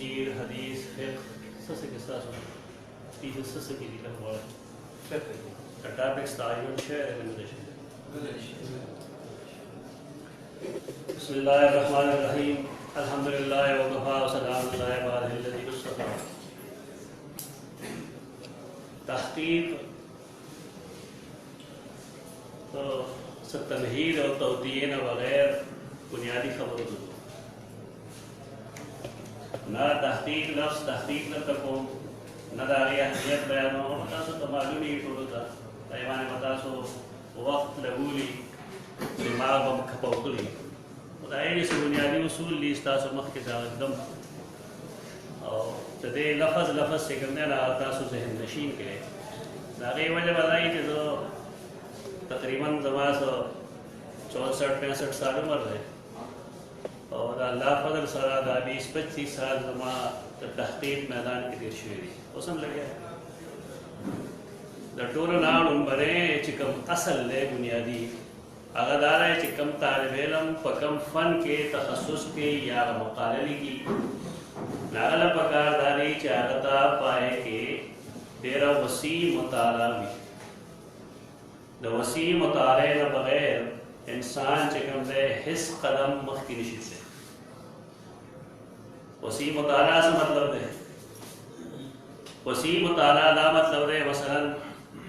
तफसीर हदीस फिक़्ह के साथ की लिखा हुआ है टॉपिक्स तायुन शेयर बिस्मिल्लाहिर्रहमानिर्रहीम अल्हम्दुलिल्लाह व कफ़ा व सलामुन अला इबादिहिल्लज़ीना इस्तफ़ा। तहक़ीक़ तो तमहीद और तौदीन वग़ैर बुनियादी खबर ना तहक़ीक़ लफ्ज़ तहक़ीक़ न तको न दारी अहमियत बयान हो बतासो तो मालूम ही होता पैमाने बतासो वक्त लगूली दिमाग बम खपौकली बताए जैसे बुनियादी उसूल ली तासो मख के साथ एकदम और तदे लफ्ज़ से करने ना तासो ज़हन नशीन के दारी वजह बताई कि जो तकरीबन जमा 64-65 साल उम्र है और अल्लाह फजल सरा 20-25 साल जमा तहक़ीक़ मैदान की देर शुरू उसम लगे टोर नाम बने चिकम असल ले बुनियादी अगदार है चिकम तालिब इल्म पकम फ़न के तखस्सुस के या मकालली की नागला पकारदारी चाहता पाए के तेरा वसी मुताला भी द वसी मुताले न बगैर इंसान चिकम दे हिस कदम मख की निशित से वसी मुताला से मतलब है वसी मुताला ला मतलब है मसलन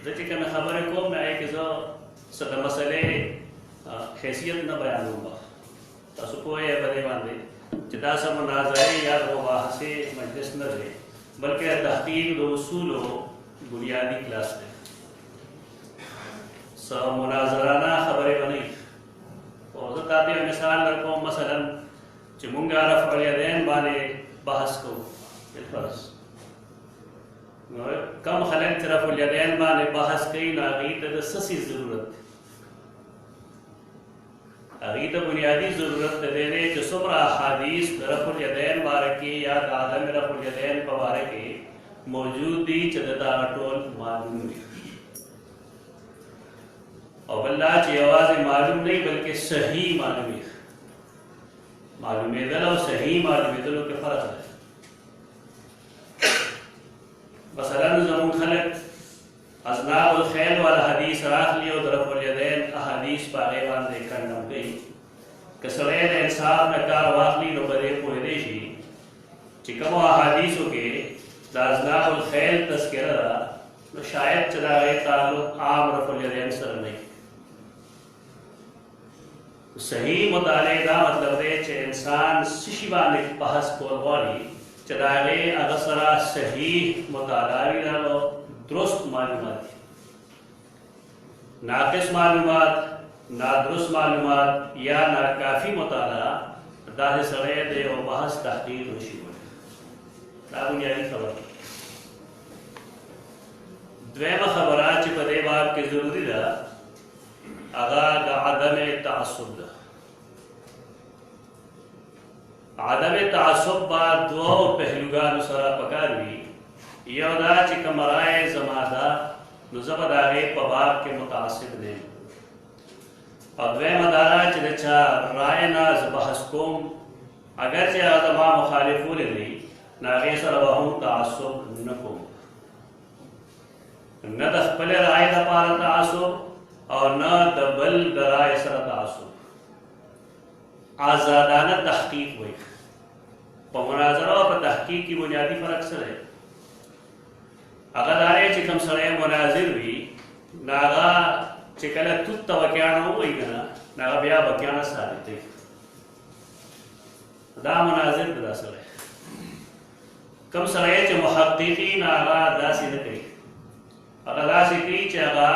जैसे मैं खबर को मैं एक जो सद मसले हैसियत न बयान होगा तसुको ये बड़े बांधे जितना सब मुनाज़रे या वो वाहसे मजलिस न रहे बल्कि तहक़ीक़ दो उसूल हो बुनियादी क्लास में सब मुनाज़राना खबरें बनी और ताते मिसाल रखो मसलन चिमुंगा रफ़अल यदैन बाने बहस को बिलफर्ज़ कम खलक रफ़अल यदैन बाने बहस कई नागीत द ससी ज़रूरत अगीत बुनियादी ज़रूरत देने जो सुमरा हदीस रफ़अल यदैन बारे के या आदम रफ़अल यदैन बारे के मौजूदी चदता टोल मालूम और बल्ला की आवाज़ मालूम नहीं बल्कि सही मालूम है और सही मालूम के फ़र्क है मसलन ज़मून खलक अज़नाब खैल वाला हदीस राख लियो रफ़अल यदैन अहदीस पागेवान देखकर नम गई कसरैन इंसाफ में कार वाखली नो बदे पोदेशी चिकमो अहदीसों के अज़नाब खैल तस्करा तो शायद चला गए ताल्लुक़ आम रफ़अल यदैन सर नहीं सही मुताले का मतलब है कि इंसान शिशिबा ने बहस कोरवाली चदारे अगसरा सही मुताला भी डालो दुरुस्त मालूमात नाक़िस मालूमात नादुरुस्त मालूमात या नाकाफी मुताला दाहे सरे दे और बहस तहक़ीक़ होशी बोले बुनियादी खबर द्वेम खबरात पदे बाब के ज़रूरी दा आगाद आदम तासुब आदम तासुब बाद दो पहलुगा नुसरा पकार भी यौदा चिकमराए जमादा नुजबदागे पबाब के मुतासिब ने और द्वे मदारा चिदचा राय नाज बहसकुम अगर चे आदमा मुखालिफून नहीं नागे सरवाहूं तासुब नकुम न दखपल राय दपार तासुब और न दबल दराय सर तासुब आज़ादाना तहक़ीक़ हुई मुनाज़रा और तहक़ीक़ की बुनियादी फ़र्क से है अगर आरे चिकम सरे मुनाजिर भी नागा चिकला तुत तवक्याना हुई ना नागा ब्या बक्याना साबित है दा मुनाजिर दा सरे कम सरे च मुहक़्क़िक़ी नागा दासी न करी अगर दासी की चागा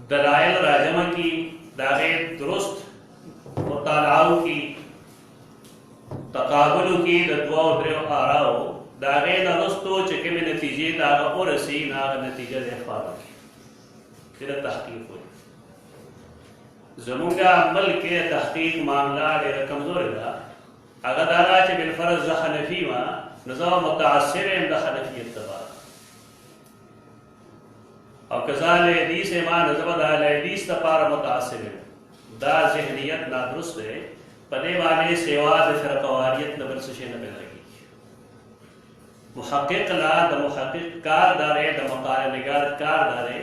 दलाइल राजमा की दागे दुरुस्त मुतालाउ की तकाबुल की दवा उद्रे आराओ दागे नरस्तो चके में नतीजे दागा और सी नाग नतीजा देखार की फिर तहक़ीक़ हुई ज़मूंगा अमल के तहक़ीक़ मामला डेरा कमज़ोर है अगर दागा चे बिलफर्ज़ हनफी वा नज़ा मुतासिर इंदा हनफियत तबा और कज़ाल हदीस मान ज़बदाल हदीस तपार मुतासिर दा ज़हनियत नादुरुस्त है पदे वाले सेवा फिरक़वारियत नबर से न पैदा की محقق لا د محقق کار داري د مقاله نگار کار داري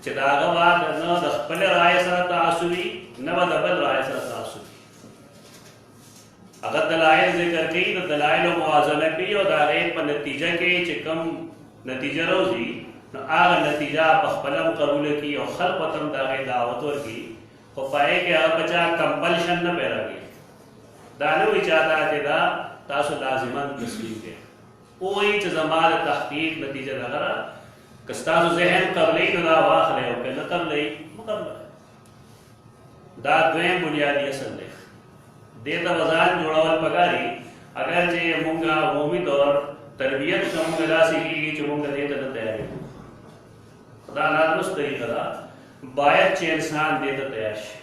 چې دا غوا نه د خپل رائے سره تعصبي نه د بل رائے سره تعصبي اگر دلائل ذکر کوي د دلائل موازنه کوي او دا غي په نتیجه کې چې کم نتیجه راوځي نو هغه نتیجه په خپل قبول کوي او خلق تم دا غي دعوت ورکي خو پای کې هغه بچا کمپلشن نه پیراږي دا نه وی چاته چې دا تاسو لازمان تسلیم کړئ وہی چې زما د تحقیق نتیجه راغله که ستاسو ذهن قبلې نو دا واخلئ او که نه قبلې مقبله دا دویم بنیادي اصل دی دې ته وضاحت جوړول پکاري اگر چې موږ عمومي طور تربیت کوم داسې کېږي چې موږ دې ته نه تیار یو دا نادرست طریقه ده باید چې انسان دې ته تیار شي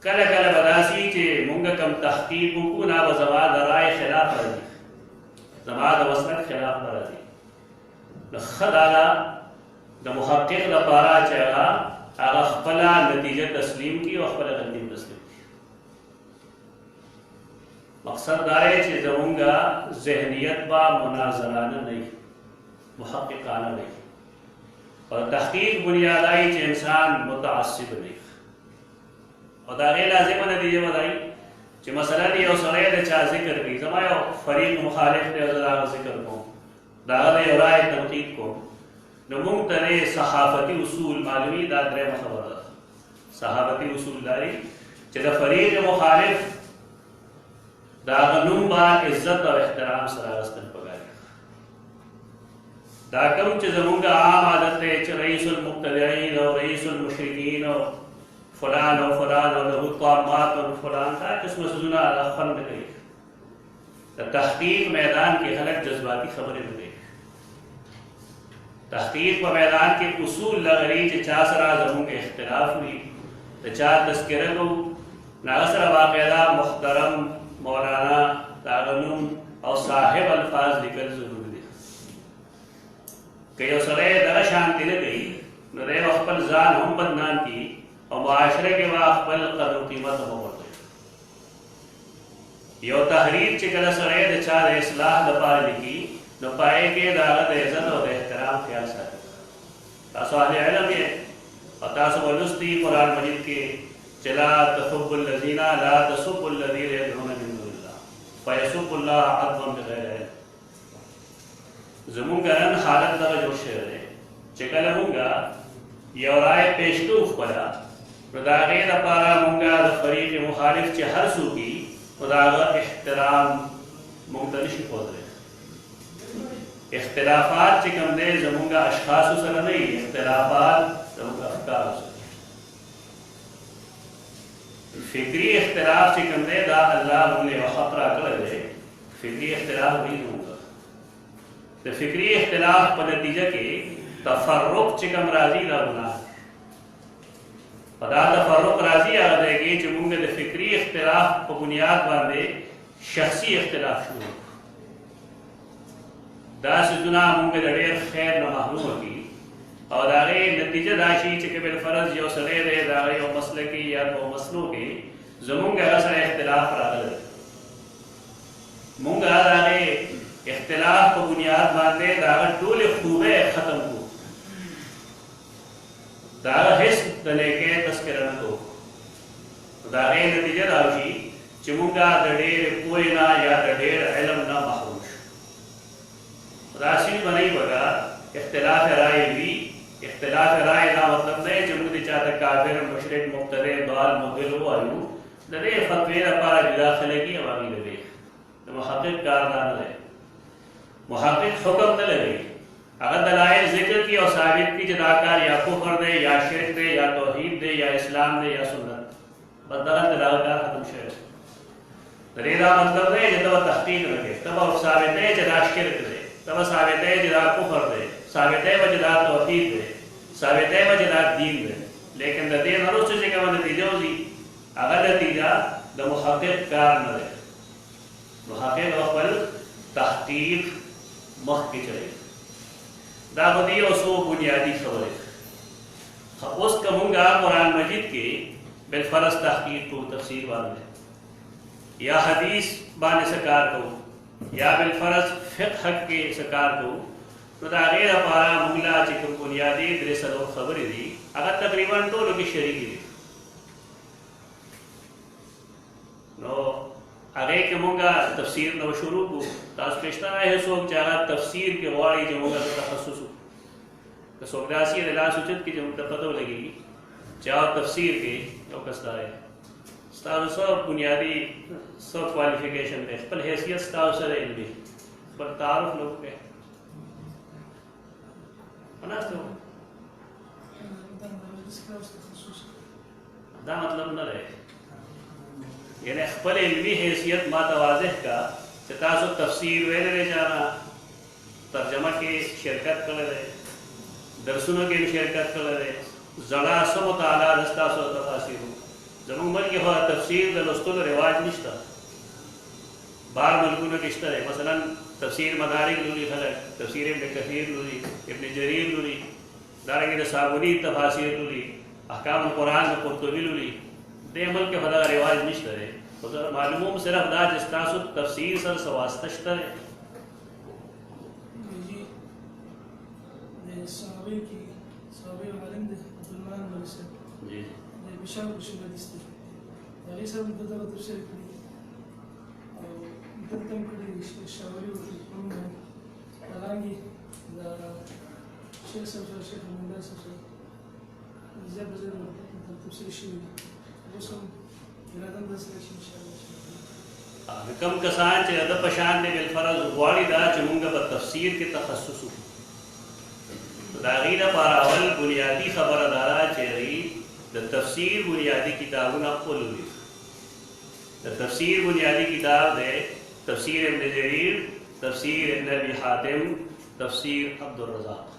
کله کله به داسې چې موږ کوم تحقیق وکړو نه به زما د رایې خلاف راځي زما د وسعت خلاف راځي نو ښه دا ده د محقق لپاره چې هغه خپله نتیجه تسلیم کړي او خپله غلطي تسلیم کړي مقصد دا دی چې زمونږ ذهنیت به مناظرانه نه وي محققانه وي او تحقیق بنیاد آئی چې انسان متعصب نه وي او د هغې لازمه نتیجه به دا وي چې مثلا یو سړی د چا ذکر کوي زما یو فریق مخالف دی او زه د هغه ذکر کوم د هغه د یو رایې تنقید کوم نو موږ ته صحافتي اصول معلومي دا درېیمه خبره ده صحافتي اصول دا دی چې د فریق مخالف د هغه نوم به عزت او احترام سره اخیستل پکار دي دا کوم چې زمونږ عام عادت دی چې رئیس المبتدعين او رئیس المشرکین او فلان او فلان او له طامات او فلان دا قسمه سوزونه هغه خوند نه کوي د تحقیق میدان کې خلک جذباتي خبرې نه کوي تحقیق په میدان کې اصول لغري چې چا سره زمونږ اختلاف وي د چا تذکره کوو نو هغه سره باقاعده محترم مولانا داغنوم او صاحب الفاظ لیکل ضروري دي که یو سړی دغه شانتي نه کوي نو دی خپل ځان هم بدنام کړي او معاشره کې به خپل قدر قیمت هم ورکوي یو تحریر چې کله سړی د چا د اصلاح لپاره لیکي نو پای کې د هغه د عزت او د احترام خیال ساتي تاسو اهل علم یې او تاسو ولوستي قرآن مجید کې چې لا تسبوا الذین لا تسبوا الذین يدعون من دون الله فيسبوا الله عدوا بغیر علم زمونږ نن حالت دغه جوړ شوی دی چې کله مونږ یو رایه پیش کوو خپله نو د هغې لپاره مونږ د فریق مخالف چې هر څوک وي نو د هغه احترام مونږ ته نشي ښودلی اختلافات چې کوم دی زمونږ اشخاصو سره نه وي اختلافات زمونږ افکارو سره فکری اختلاف چې کوم دی دا الله موږ له حق راکړی دی فکری اختلاف وایي زمونږ د فکری اختلاف په نتیجه کې تفرق چې کوم راځي دا ګناه په دا تفرق راځي هغه دی چې موږ د فکری اختلاف په بنیاد باندې شخصي اختلاف شروع دا څیزونه موږ د ډېر خیر نه محرومه کړي او د هغې نتیجه دا شي چې که بالفرض یو سړی دی د هغه یو مسله کې یا په مسلو کې زمونږ هغه سره اختلاف راغلی مونږ د هغې اختلاف په بنیاد باندې د هغه ټولې خوبۍ ختم کړو د هغه هېڅ د نیکۍ تذکره نه کوو د هغې نتیجه دا شي چې مونږ د ډېرې پوهې نه یا د ډېر علم نه محروم شو دا سیز به نه وي بګه اختلاف رائے وي اختلاف رائے دا مطلب نه چې موږ د چاته کافر مشرک مبتدع ضال مضل ووایو د دې فتوی لپاره جدا خلګي او هغې لوي د محقق کار دا نه دی محقق حکم نه لګوي هغه دلایل ذکر کړي او ثابت کړي چې دا کار یا کفر دی یا شرک دی یا توحید دی یا اسلام دی یا سنت بس دغلته د هغه کار ختم شوی د دې دا مطلب دی چې ته به تحقیق نه کوې ته به ثابتوې چې دا شرک دی ته به ثابتوې چې دا کفر دی ثابتوې به چې دا توحید دی ثابتوې به چې دا دین دی لیکن د دې نه وروسته چې کومه نتیجه وځي هغه نتیجه د محقق کار نه دی محقق خپل تحقیق مخکې کوي دا خو دې یو څو بنیادي خبرې اوس که مونږ قرآن مجید کې بالفرض تحقیق کوو تفسیر باندې یا حدیث باندې څه کار کوو या बिलफरज फ़िक़्ह के सकार को तो दागे पारा मुगला चिकम बुनियादी दरअसल और खबर दी अगर तकरीबन तो लोग शरीक दी नो आगे के मुंगा तफसीर नो शुरू को तास पेशता है सोच चारा तफसीर के वाली जो मुंगा तो तखस्सुस तो सोगदासी अल्लाह सूचित की जो पता लगेगी चार तफसीर के तो कसदा है सब बुनियादी सब क्वालिफिकेशन पे पर हैसियत स्टार इल्मी पर तारुफ लोग के ना तो दा मतलब न रहे यानी खपल इल्मी हैसियत मातवाज़ह का तासो तफसीर वेले ले जाना तर्जमा के शिरकत कर रहे दरसुनों के शिरकत कर रहे ज़रा सब ताला दस्तासो तफासिर जमून मल के बाद तफसीर दस्तुल रिवाज निश्ता बार मुल्कों के इश्तर है मसलन तफसीर मदारिक लूली खलक तफसीर इब्न कसीर लूली इब्न जरीर लूली दारंगे साबुनी तफासिर लूली अहकाम कुरान में कुर्तुबी लूली दे मल के फदा रिवाज निश्तर है तो मालूम सिर्फ दाज इस्तासु तफसीर सर सवास्तश्तर है जी विशाल विषय दिसते यानी सब मुद्दा तो तफसीर की और मुद्दा की शावरी होती है लगाएंगे शेख शेख मुंडा सबसे जब तफसीर शुरू वो सब इरादा दस इंशाल्लाह कम कसान चे अदब पशान ने बिलफरज वालिदा चमुंगा ब तफसीर के तखस्सुस दागीरा पारावल बुनियादी खबरदारा चेरी तफसीर बुनियादी किताबों ना खोलूंगी तफसीर बुनियादी किताब है तफसीर इब्न जरीर तफसीर इब्न अबी हातिम तफसीर अब्दुल रज़ाक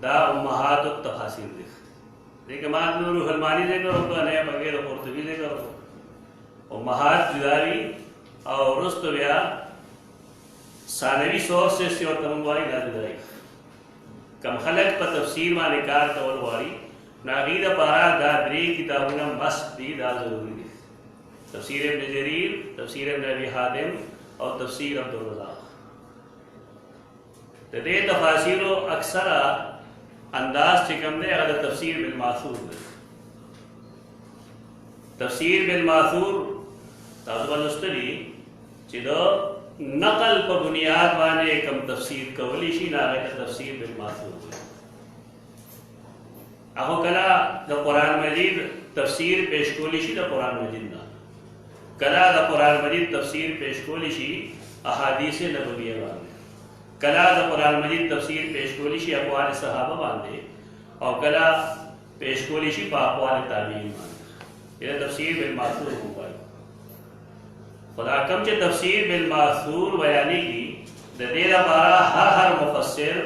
दा उम्महात तफासीर देख मात में रूहुल मानी दे करो तो नया वगैरह कुर्तुबी दे करो उम्महात जुदारी और रुस्तबिया सानवी सोच से और तमवारी ना जुदारी कम खलक पर तफसीर मा निकार कवल वाली नागीद पारा दादरी किताबुना मस्त दी दा जरूरी है तफसीर इब्न जरीर तफसीर इब्न अबी हातिम और तफसीर अब्दुल रज़ाक तो दे तफासीर अक्सर अंदाज चिकम दे अगर तफसीर बिल मासूर तफसीर बिल मासूर ताजुबलस्तरी चिदो नकल पर बुनियाद वाने कम तफसीर कवलीशी ना है तफसीर बिल मासूर आहो कला द कुरान मजीद तफसीर पेशकोलिशी द कुरान मजीद ना कला द कुरान मजीद तफसीर पेशकोलिशी अहादीस नबविय्या वाने कला द कुरान मजीद तफसीर पेशकोलिशी अक़वाल सहाबा वाने और कला पेशकोलिशी अक़वाल ताबीन वाने ये तफसीर बिल मासूर होगा खुदा कम चे तफसीर बिल मासूर बयानी की देरा बारा हर मुफस्सिर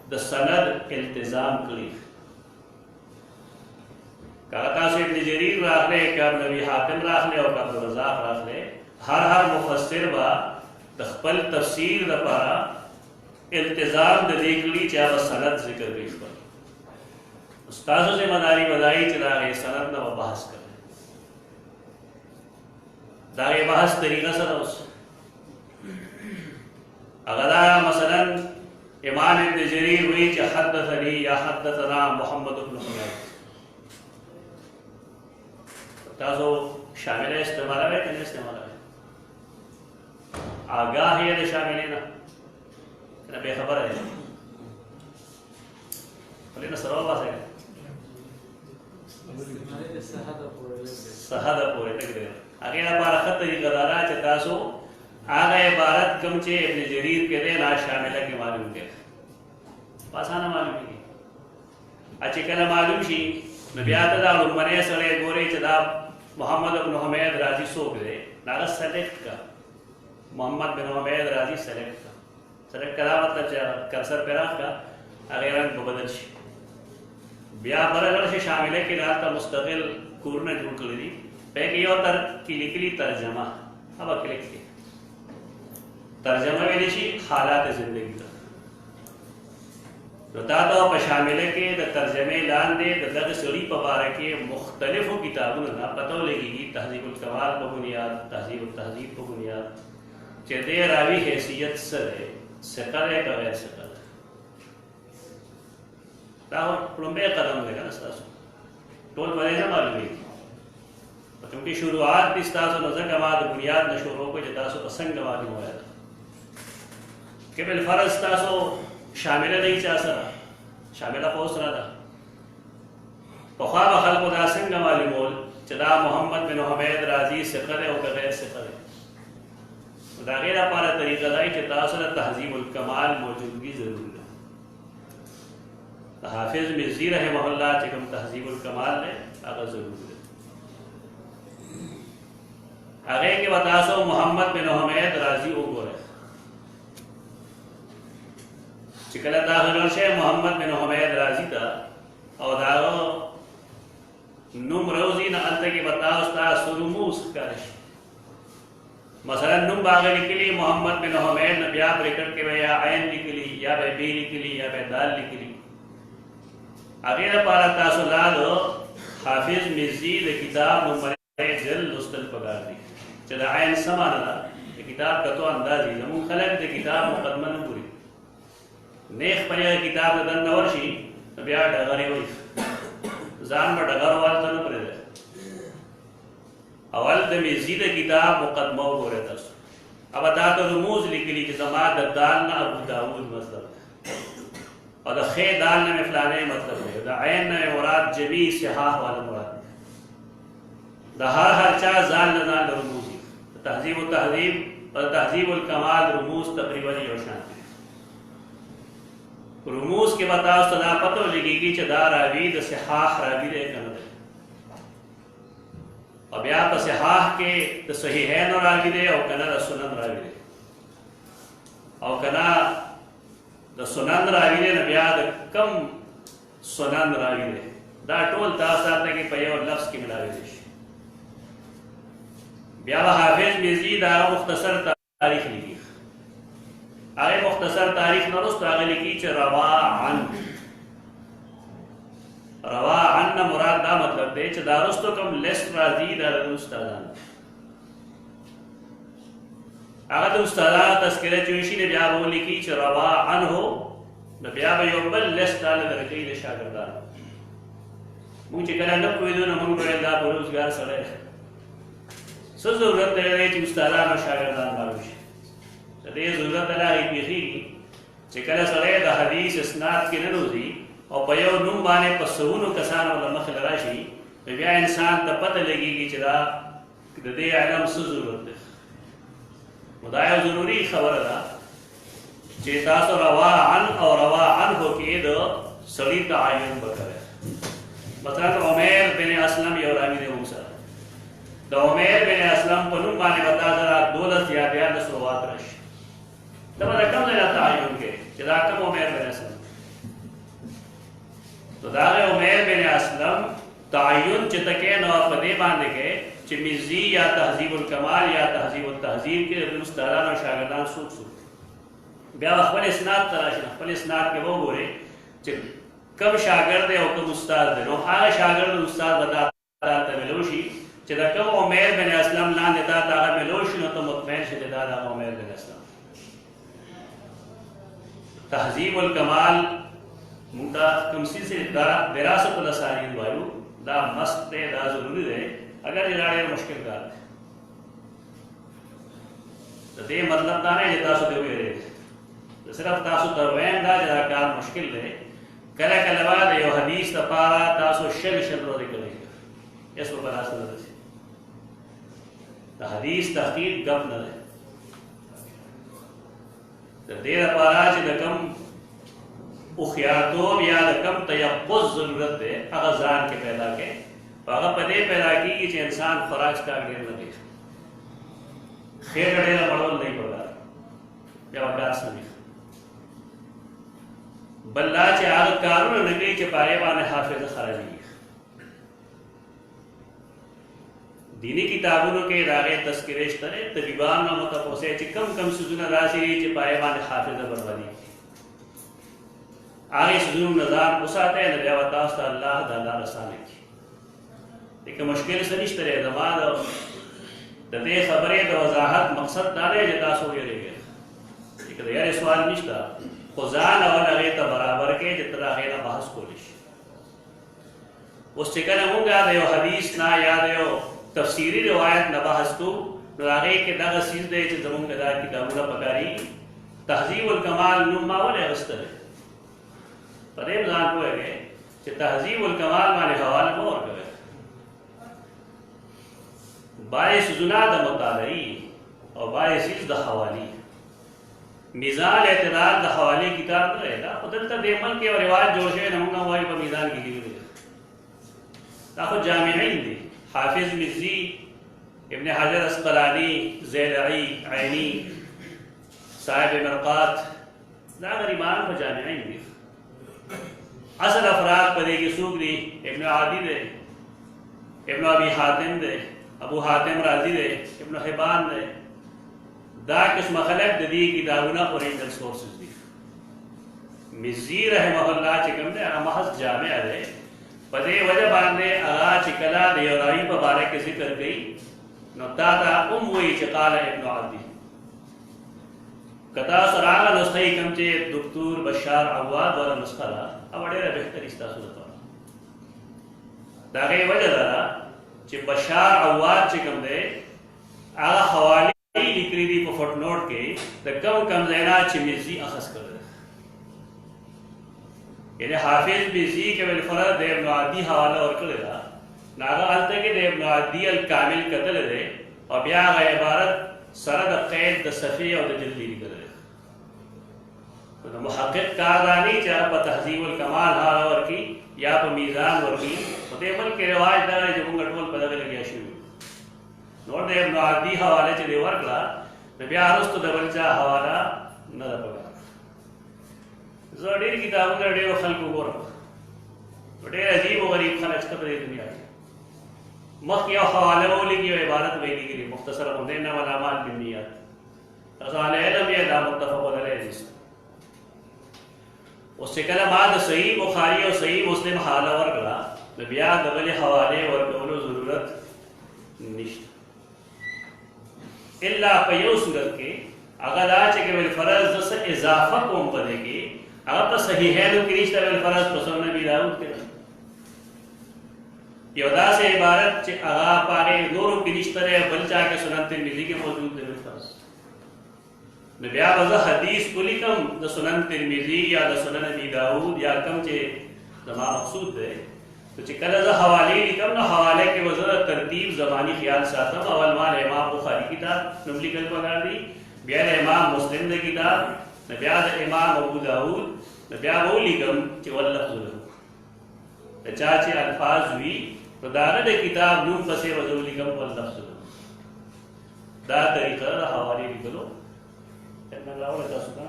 द सनद इल्तिजाम करी कहता से इब्न जरीर राखले कब नबी हातिम राखले और कब रज़ाक राखले हर मुफस्सिर बा तखपल तफसीर द पारा इल्तिजाम द देखली चाहे सनद जिक्र भी पर उस्तादों से मदारी बदाई चला रहे सनद न बहस कर दागे बहस तरीका सर उस अगर मसलन इमाम इब्न जरीर हुई कि हद्दसनी या हद्दसना मोहम्मद इब्न हुमैद ताज़ो शामिल है इस्तेमाल है कि नहीं इस्तेमाल है आगाह है या शामिल है ना बेखबर है बोले ना सरल बात है सहदा पूरे तक दे आगे ना बार खत तरीका दारा चतासो आगे इबारत कम चे इब्न जरीर के दे ना शामिल है कि मालूम के पासाना मालूम है अच्छी कला मालूम शी नबियात दा उम्मने सड़े गोरे चदा मोहम्मद इब्न हुमैद राजी सोक दे नागा सेलेक्ट का मोहम्मद बिन हुमैद राजी सेलेक्ट का सेलेक्ट करा मतलब कर्सर पे रख का अगर रंग बदल शी बिया बरगर से शामिल है कि रात का मुस्तकिल कुरने जुड़ कर दी पैकी और तर किली तर्जमा अब क्लिक के तर्जमा में निशी हालात जिंदगी का बताता हूँ शामिल के तर्जमे लान दे दग सड़ी पबारे के मुख्तलिफ किताबों ना पता लगेगी तहजीबुल कमाल को बुनियाद तहजीबुल तहजीब को बुनियाद چې دې راوي حیثیت څه دی، ثقه دی که غیر ثقه دی. دا لومړی قدم دی که نه ستاسو، ټول به نه معلومېږي چونکې شروعات دي ستاسو نو ځکه ما د بنیاد نه شروع کړو چې تاسو به څنګه معلوم وایه که بالفرض ستاسو شامله دی چا سره، شامله خو سره ده. پخوا به خلکو دا څنګه معلومول چې دا محمد بن حمید رازي ثقه دی او که غیر ثقه دی. نو د هغې لپاره طریقه دا چې تاسو د تهذیب الکمال موجودګي ضروري ده. د حافظ مزي رحمه الله چې کوم تهذیب الکمال دی هغه ضروري دی. هغې کې به تاسو محمد بن حمید رازي وګورئ چې کله داخل شئ محمد بن حمید رازي ته او د هغه نوم روزي نه هلته کې به تاسو ته رموز ښکاره شي. مثلا نوم به هغه لیکلي محمد بن حمید نه بیا بریکټ کې به یا عین لیکلي یا به بی لیکلي یا به دال لیکلي. هغې لپاره تاسو لاړو حافظ مزي د کتاب نمبر جل لوستل پکار دي چې د عین څه معنی ده. د کتاب کتو اندازې زموږ خلک د کتاب مقدمه نه ګوري، نیخ په یوه کتاب د دننه ورشي نو بیا ډغرې وایي ځان به ډغر والته نه پرېږدی. اول د مزي د کتاب مقدمه وګورئ تاسو، اب تا ته رموز لیکلي چې زما د دال نه ابو داود مطلب ده او د خې دال نه مې فلانی مطلب دی، د عین نه مې مراد جمیع صحاح والا مراد دی. د هر چا ځان نه ځان رموز دي. تهذیب التهذیب او تهذیب الکمال رموز تقریبا یو شان دي. رموز کې به تاسو ته دا پته ولګېږي چې دا راوي د صحاح راوي دی که نه دی. او بیا په صحاح کې د صحیحین راوي دی او که نه د سنن راوي دی، او که نه د سنن راوي دی نو بیا د کم سنن راوي دی. دا ټول تاسو ته کې په یو لفظ کې ملاویدلی شي. بیا به حافظ مزي دا مختصر تاریخ لیکي. هغه مختصر تاریخ نه وروسته هغه لیکي چې روا عن. روا عن نه مراد دا مطلب دی چې دا وروسته کوم لیست راځي دا د استادانو، هغه د استادانو تذکره چې وشي بیا به ولیکي چې روا عنه، نو بیا به یو بل لیست هغه درکوي د شاګردانو. موږ چې کله نه پوهېدو نو موږ به ویل دا بروزګار سړی دی، څه ضرورت دی چې استادان او شاګردان معلوم شي. د دې ضرورت د هغې پېښېږي چې کله سړی د حدیث اسناد کې ننوځي او په یو نوم باندې په سوونو کسانو له مخې له راشي نو بیا انسان ته پته لګېږي چې دا د دې علم څه ضرورت دی. نو دا یو ضروري خبره ده چې تاسو روا عن او روا عنه کې د سړي تعین وکړئ. مثلا عمیر بن اسلم یو راوي دی موږ سره، د عمیر بن اسلم په نوم باندې به تا سره 12 یا 14 روات راشي. ته به د کوم ځای نه تعین کوې چې دا کوم عمیر بن اسلم. نو د هغې عمیر بن اسلم تعین چې ته کوې نو په دې باندې کوې چې مزي یا تهذیب الکمال یا تهذیب التهذیب کې د استادان او شاګردان څوک څوک. بیا به خپل اسناد ته راشي، خپل اسناد کې به وګورې چې کوم شاګرد دی او کوم استاد دی. نو هغه شاګرد او استاد به تا ته ملو شي چې دا کوم عمیر بن اسلم لاندې تا ته هغه ملو شي، نو ته مطمئن شې چې دا د عمیر بن اسلم. تهذیب الکمال موږ ته کوم سلسله دا وراثت الاسانید وایو، دا مست دی، دا ضروري دی، اگر دا ډېر مشکل کار دی. د دې مطلب دا نه چې تاسو ته وویرېږئ، صرف تاسو ته وایم دا چې دا کار مشکل دی. کله کله به د یو حدیث لپاره تاسو شل ورځې کوئ، هېڅ به په لاس نه رسي. د حدیث تحقیق ګپ نه دی. د دې لپاره چې د کوم هوښیارتوب یا د کم تیقظ ضرورت دی هغه ځان کې پیدا کړئ. هغه په دې پیدا کېږي چې انسان خوراک سټارټ ډېر نه کوي، خېټه ډېره مړول نه پکار، بیا به کار سمېږي. بل دا چې هغه کارونه نه کوي چې په هغې باندې حافظه خرابېږي. دینی کتابونو کې د هغې تذکرې شته دی، طبیبان نه متپوسی چې کم کم څیزونه داسې دي چې په هغې باندې حافظه بربادېږي. هغې څیزونو نه ځان وساتئ، نو بیا به تاسو ته الله د الله اسانه کړي. دې کې مشکل څه نشته دی. زما د د دې خبرې د وضاحت مقصد دا دی چې تاسو ویریږئ چې که د یارې سوال نشته خو ځان اول هغې ته برابر کړئ چې ته د هغې نه بحث کولی شي. اوس چې کله مونږ د یو حدیث نه یا د یو تفسیري روایت نه بحث کوو نو هغې کې دغه څیز دی چې زمونږ دا کتابونه پکارېږي. تهذیب الکمال نوم ما ولې اخیستی دی؟ په دې ځان پوهېږئ چې تهذیب الکمال باندې حواله مه ورکوئ. باید څیزونه د مطالعې او باید څیز د حوالې. میزان اعتدال د حوالې کتاب نه دی، دا خو دلته دې ملک یو رواج جوړ شوی نه مونږ وایو په میزان کې لیکلي دی. دا خو جامعین دي، حافظ مزي، ابن حجر اسقلاني، زیلعي، عیني، صاحب مرقات، دا غریبان په جامعین دي. اصل افراد په دې کې څوک دي؟ ابن عادی دی، ابن ابي حاتم دی، ابو حاتم رازی دی، ابن حبان دی. دا قسم خلق د دې کتابونه اوریجنل سورسز دي. مزي رحمه الله چې کوم دی هغه محض جامع دی. په دې وجه باندې هغه چې کله د یو راوي په باره کې ذکر کوي نو تا ته وایي چې قال ابن عدي. که تاسو راغله نسخه یې کوم چې دکتور بشار عواد والا نسخه ده هغه ډېره بهتري ستاسو لپاره. د هغې وجه دا ده چې بشار عواد چې کوم دی هغه حوالې لیکلي دي په فوټ نوټ کې د کم ځای نه چې مزي اخذ کړی دی. یعنې حافظ مزي کې بالفرض د ابن عدي حواله ورکړې ده نو هغه هلته کې د ابن عدي الکامل کتلی دی او بیا هغه عبارت سره د قید د صفحې او د جلدي لیکلی دی. نو د محقق کار دا نه چې هغه په تهذیب الکمال حواله ورکړي یا په میزان ورکړي. په دې ملک کې رواج دا دی چې موږ ټول په دغه لګیا شوي یو. نور د ابن عدي حواله چې دې ورکړه نو بیا وروسته د بل چا حواله نه ده پکار. زه ډېر کتابونه ډېرو خلکو ګورم، ډېر عجیب و غریب خلک شته په دې دنیا کې. مخکې یو حواله به ولیکي یو عبارت به یې لیکلي مختصره غوندې انما الاعمال بالنیات. تاسو اهل علم یې دا متفق علیه حدیث. اوس چې کله ما د صحیح بخاري او صحیح مسلم حواله ورکړه نو بیا د بلې حوالې ورکولو ضرورت نشته الا په یو صورت کې هغه دا چې بالفرض زه څه اضافه کوم په دې کې هغه په صحیحینو کې نشته، بالفرض په سنن ابي داود کې یو داسې عبارت چې هغه په هغې نورو کې نشته دی بل چا کې سنن ترمذي کې موجود دی بالفرض. نو بیا به زه حدیث ولیکم د سنن ترمذي یا د سنن ابي داود یا کوم چې زما مقصود دی. تو چې کله زه حوالې لیکم نو حواله کې به زه ترتیب زماني خیال ساتم. اول ما د امام بخاري کتاب نوم لیکل پکار دي، بیا د امام مسلم د کتاب، نو بیا د امام ابو داود، نو بیا به ولیکم چې واللفظ له د چا چې الفاظ وي نو د هغه د کتاب نوم پسې به زه ولیکم واللفظ له. دا طریقه د حوالې لیکلو راوړه تاسو ته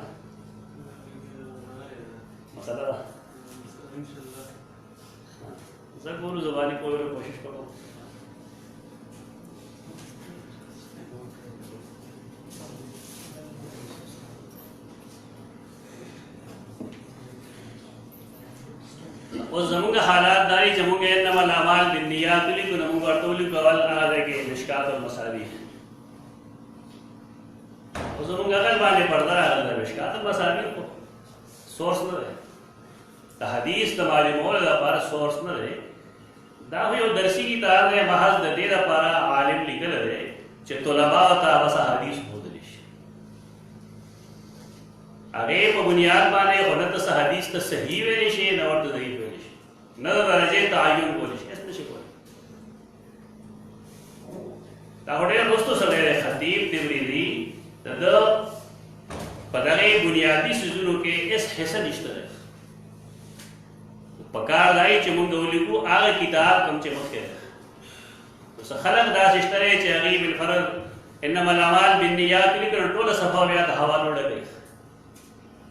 مسله ده. زه ګورو زباني کولو کوشش کوم. اوس زموږ حالات دا دي چې موږ انما الاعمال بالنیات ولیکو نو موږ ورته ولیکو اول هغه کې مشکات المصابیح. اوس زموږ هغه باندې پرده راغله د مشکات المصابیح خو سورس نه دی، د حدیث د معلومولو لپاره سورس نه دی. دا خو یو درسي کتاب دی محض د دې لپاره عالم لیکلی دی چې طلباو ته بس حدیث ښودلی شي. هغې په بنیاد باندې خو نه ته حدیث ته صحیح ویلی شي نه ورته ضعیف ویلی شي، نه د درجې تعین کولی شي، هېڅ نه شي کولی. دا خو ډېر وروستو سړی دی خطیب تبریزي د ده په دغې بنیادي څیزونو کې هېڅ حصه نشته دی. پکار دی چې موږ ولیکو هغه کتاب کوم چې مخکې دی. اوس خلک داسې شته دی چې هغې بالفرض انما الاعمال بالنیات لیکل ټوله صفحه بیا د حوالو ډکوي،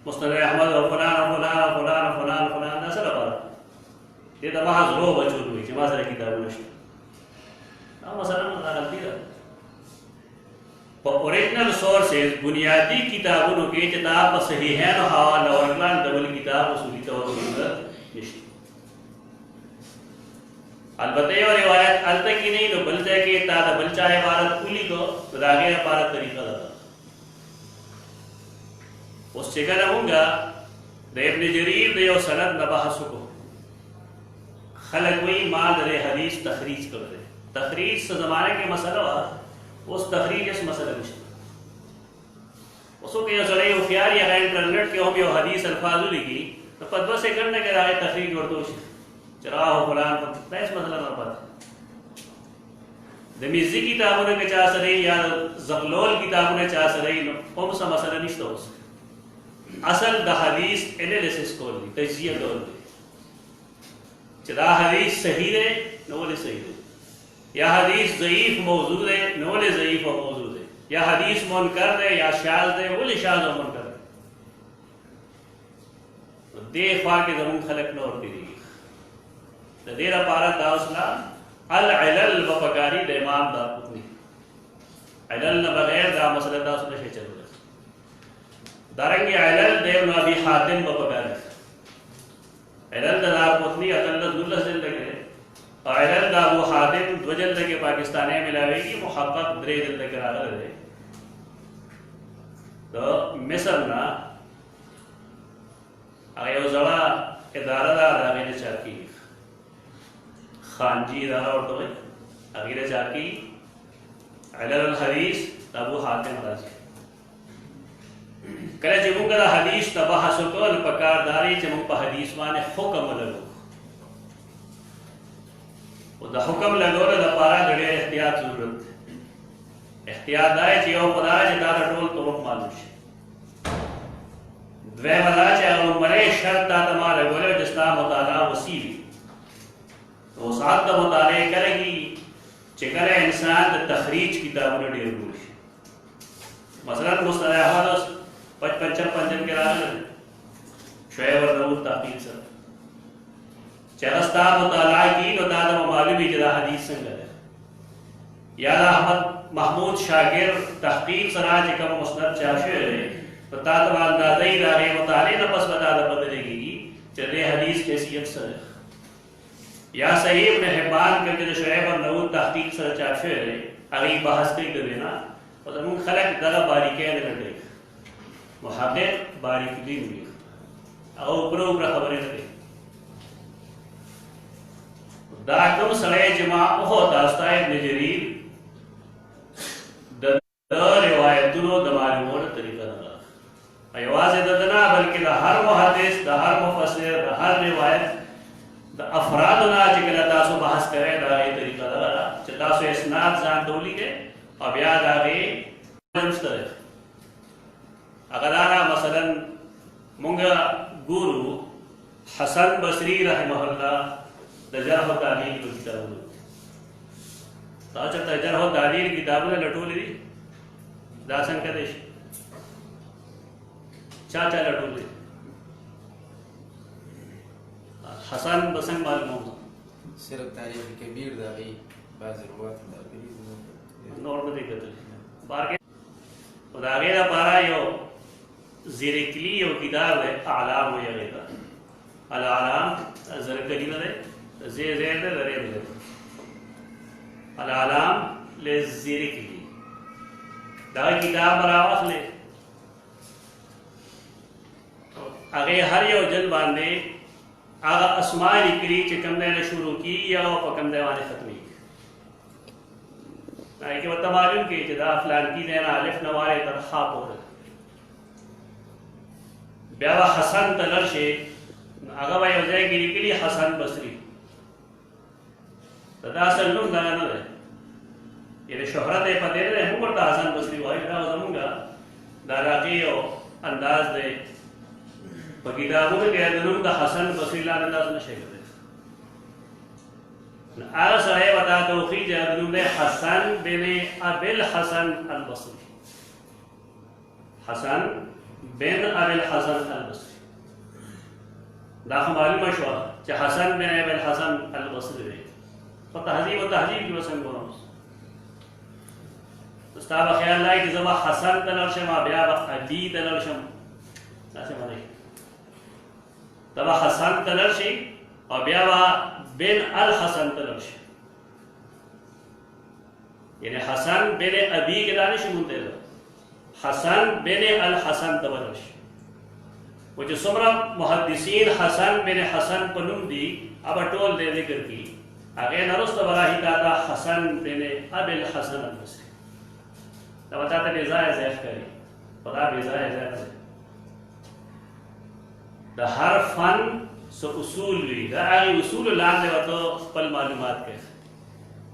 مسند احمد او فلان او فلان او فلان او فلان او فلان. دا څه لپاره؟ دې ته محض لوب اچول وي چې ما سره کتابونه شته. دا مثلا دا غلطي ده. په اوریجنل سورسز بنیادي کتابونو کې چې دا په صحیحینو حواله ورکړه د بل کتاب اصولي طور ضرورت نشته. अलबत्ते और रिवायत अल तक की नहीं तो बलते के तादा बलचा इबारत कुली को दागे इबारत तरीका दा उस जगह रहूंगा दे इब्न जरीर दे और सनद नबाहसु को खलक वही माद रे हदीस तखरीज कर दे तखरीज से ज़माने के मसला उस तखरीज इस मसले में उसको के सड़े उखियार या इंटरनेट के हम यो हदीस अल्फाज लिखी तो पदवा से करने के राय तखरीज और दोष चरा हो फलान पर इस मसला ना पता दमीजी किताबों ने के चा सरे या ज़गलोल किताबों ने चा सरे हम सा मसला नहीं तो असल द हदीस एनालिसिस को ली तजिया दौर ली चरा हदीस सही है नोले सही है या हदीस ज़ईफ मौजूद है नोले ज़ईफ मौजूद है या हदीस मुनकर है या शाज़ है वो शाज़ और मुनकर है तो देखा के जरूर खलक न और तेरी तो देरा पारा दावसला अल इलल वफकारी द इमाम दारक़ुतनी इलल न बगैर दा मसला दावसला से चल दारंगी इलल देव नबी हातिम वफकारी इलल दारक़ुतनी अतल्लत दुल्ला से लगे और इलल दा वो हातिम दो जल्द के पाकिस्तानी मिलावेगी मुहक्कक द्रे जल्द के रागल है तो मिस्र ना अगर वो ज़रा इदारा दा रागले चाकी खानजी इदारा और तो अगले चाकी इलल हदीस तबू हातिम राजी करे जमुं का हदीस तबाहसु को पकारदारी जमुं पर हदीस माने हुक्म लगो वो द हुक्म लगो द पारा गड़े एहतियात जरूरत एहतियात दाए जियो पदा जदा टोल तो वक्त मालूम द्वे वदा चाहे मरे शर्त तमा लगो जिसका मुताला वसील तो साथ का मुताले करेगी चिकरे इंसान द तखरीज किताब ने डेर मसलन मुस्तलाह 55 के राज शुएब और नऊद ताकीद सर चरस्ता मुताला की तो दादा मालूम इजरा हदीस संगत है या अहमद महमूद शागिर तहकीक सराज कम मुस्नद चाशे तो तातवा अंदाज़ा ही दारे मुताले न बस बता बदलेगी चले हदीस कैसी अक्सर है या सही इब्न हिब्बान करके जो शुएब और नऊद तहकीक सर चाशे अगली बहस कई कर देना और हम खलक दगा बारीके न लगे मुहक़्क़िक़ बारीक दिन हुई और ऊपर ऊपर खबरें लगे दाकम सड़े जमा ओह दास्ता इब्न जरीर द रिवायतुनो दमालूमों तरीका ना आवाज ददना बल्कि द हर मुहद्दिस द हर मुफस्सिर द हर रिवायत द अफराद ना जिकला दासो बहस करे द ये तरीका दा चदासो इस्नाद जान डोली के अब याद आ गई मुस्तरद अगदारा मसलन मुंगा गुरु हसन बसरी रहमहुल्लाह द जरह व तादील की किताब तो अच्छा जरह व तादील किताब ने लटोली दासन का देश चाचा लटोली हसन बसन मालूम सिर्फ तारीख कबीर दा गई बाज़ रुवात दा कबीर नॉर्मल देखते बार के उदागे दा पारा यो ज़िरकली यो किताब है आलाम हो जाएगा अल आलाम ज़रकली ने जे ज़ेद ज़रे दे अल आलाम ले ज़िरकली दा किताब बराबर ले आगे हर यो जल बांधे आगा अस्माए निकली चिकंदे ने शुरू की या पकंदे वाले खत्मी कि वह तमालूम की जदा फलान की देना अलिफ नवारे तरखा पोर ब्यावा हसन तलर से आगा भाई हो जाएगी निकली हसन बसरी तदा सल्लुम दाना न रहे ये शोहरत है पते रहे हम करता हसन बसरी भाई ना जमूंगा दाराकी ओ अंदाज दे किताबों में कह दूँ का हसन बसरी लाने अंदाज में शेख आगा सहे बता तो खी जरूर हसन बिन अबिल हसन अल बसरी हसन बिन अबिल हसन अल बसरी दाख मालूम मशवा चाहे हसन बिन अबिल हसन अल बसरी रहे तो तहजीब की वसन बोला तो स्ताब ख्याल लाए कि जब हसन तनरशम आबिया अली तनरशम ऐसे माने तब हसन तनरशी और ब्यावा बिन अल हसन तलश यानी हसन बिन अबी के दानिश मुंते हसन बिन अल हसन तलश वो जो सुमरा मुहद्दिसीन हसन बिन हसन पनुम दी अब टोल दे जिक्र की आगे नरुस्त बराही दादा हसन बिन अबिल हसन अलबसरी तब बताते बेजाय ज़ैफ करी पता बेजाय ज़ैफ द हर फन सो उसूल भी द आगे उसूल लान दे तो पल मालूमात के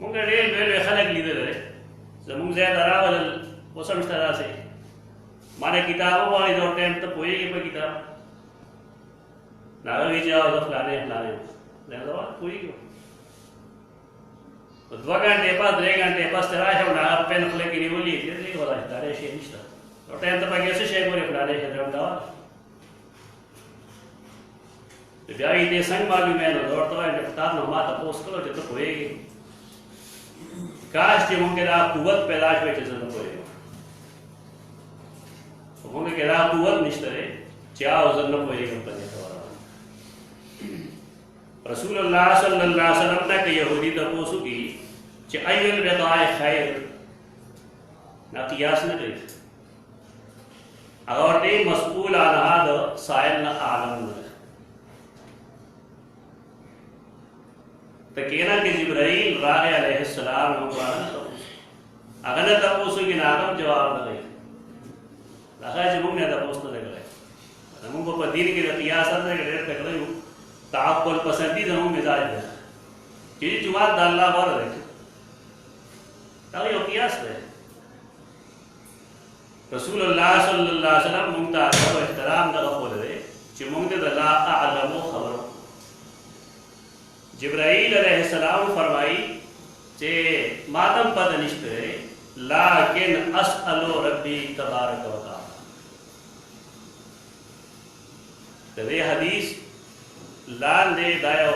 मुंगे रेल बेल खलक लीदे रहे जमुंग ज़ैद अरावल वो समझता से माने किताबों वाली दो टाइम तो कोई की किताब नागल जाओ तो फलाने नहीं तो कोई तो 2 घंटे पास 3 घंटे पास तेरा है ना पेन खुले की नहीं बोली ये हो रहा है तारे शे निश्ता तो टाइम तो पगे से शेख बोले फलाने है ड्रम दावा तो ब्याई दे संग मालूम है दौड़ तो है बता ना माता पोस्ट करो तो कोई काश के मुंगे दा कुवत पैदाश में चीज़ न कोई मुंगे के दा कुवत निश्तरे क्या उधर न कोई कंपनी तो रसूलुल्लाह सल्लल्लाहु अलैहि वसल्लम ने के यहूदी तपोसु की चे अय्युल बिदाए खैर ना कियास न करी अगर दे मसऊल आनहा द साइल न आलम न तो कहना कि जिब्राइल राह अलैहिस्सलाम मुबारक अगर न तपोसु की नागम जवाब न दे लगा जमुन ने तपोस न करे हम को दीन की कियास न करे तक ताकुल पसंदी जमू मिजाज है कि जुमात दाल्ला बार है ताकि यो कियास है रसूलुल्लाह सल्लल्लाहु अलैहि वसल्लम मुंता को एहतराम दा बोल रहे कि मुंते दा अअलमु खबर जिब्राइल अलैहिस्सलाम फरमाई जे मातम पद निश्ते लाकिन असअलु रब्बी तबारक व तआला तो ये हदीस लाल दे दायो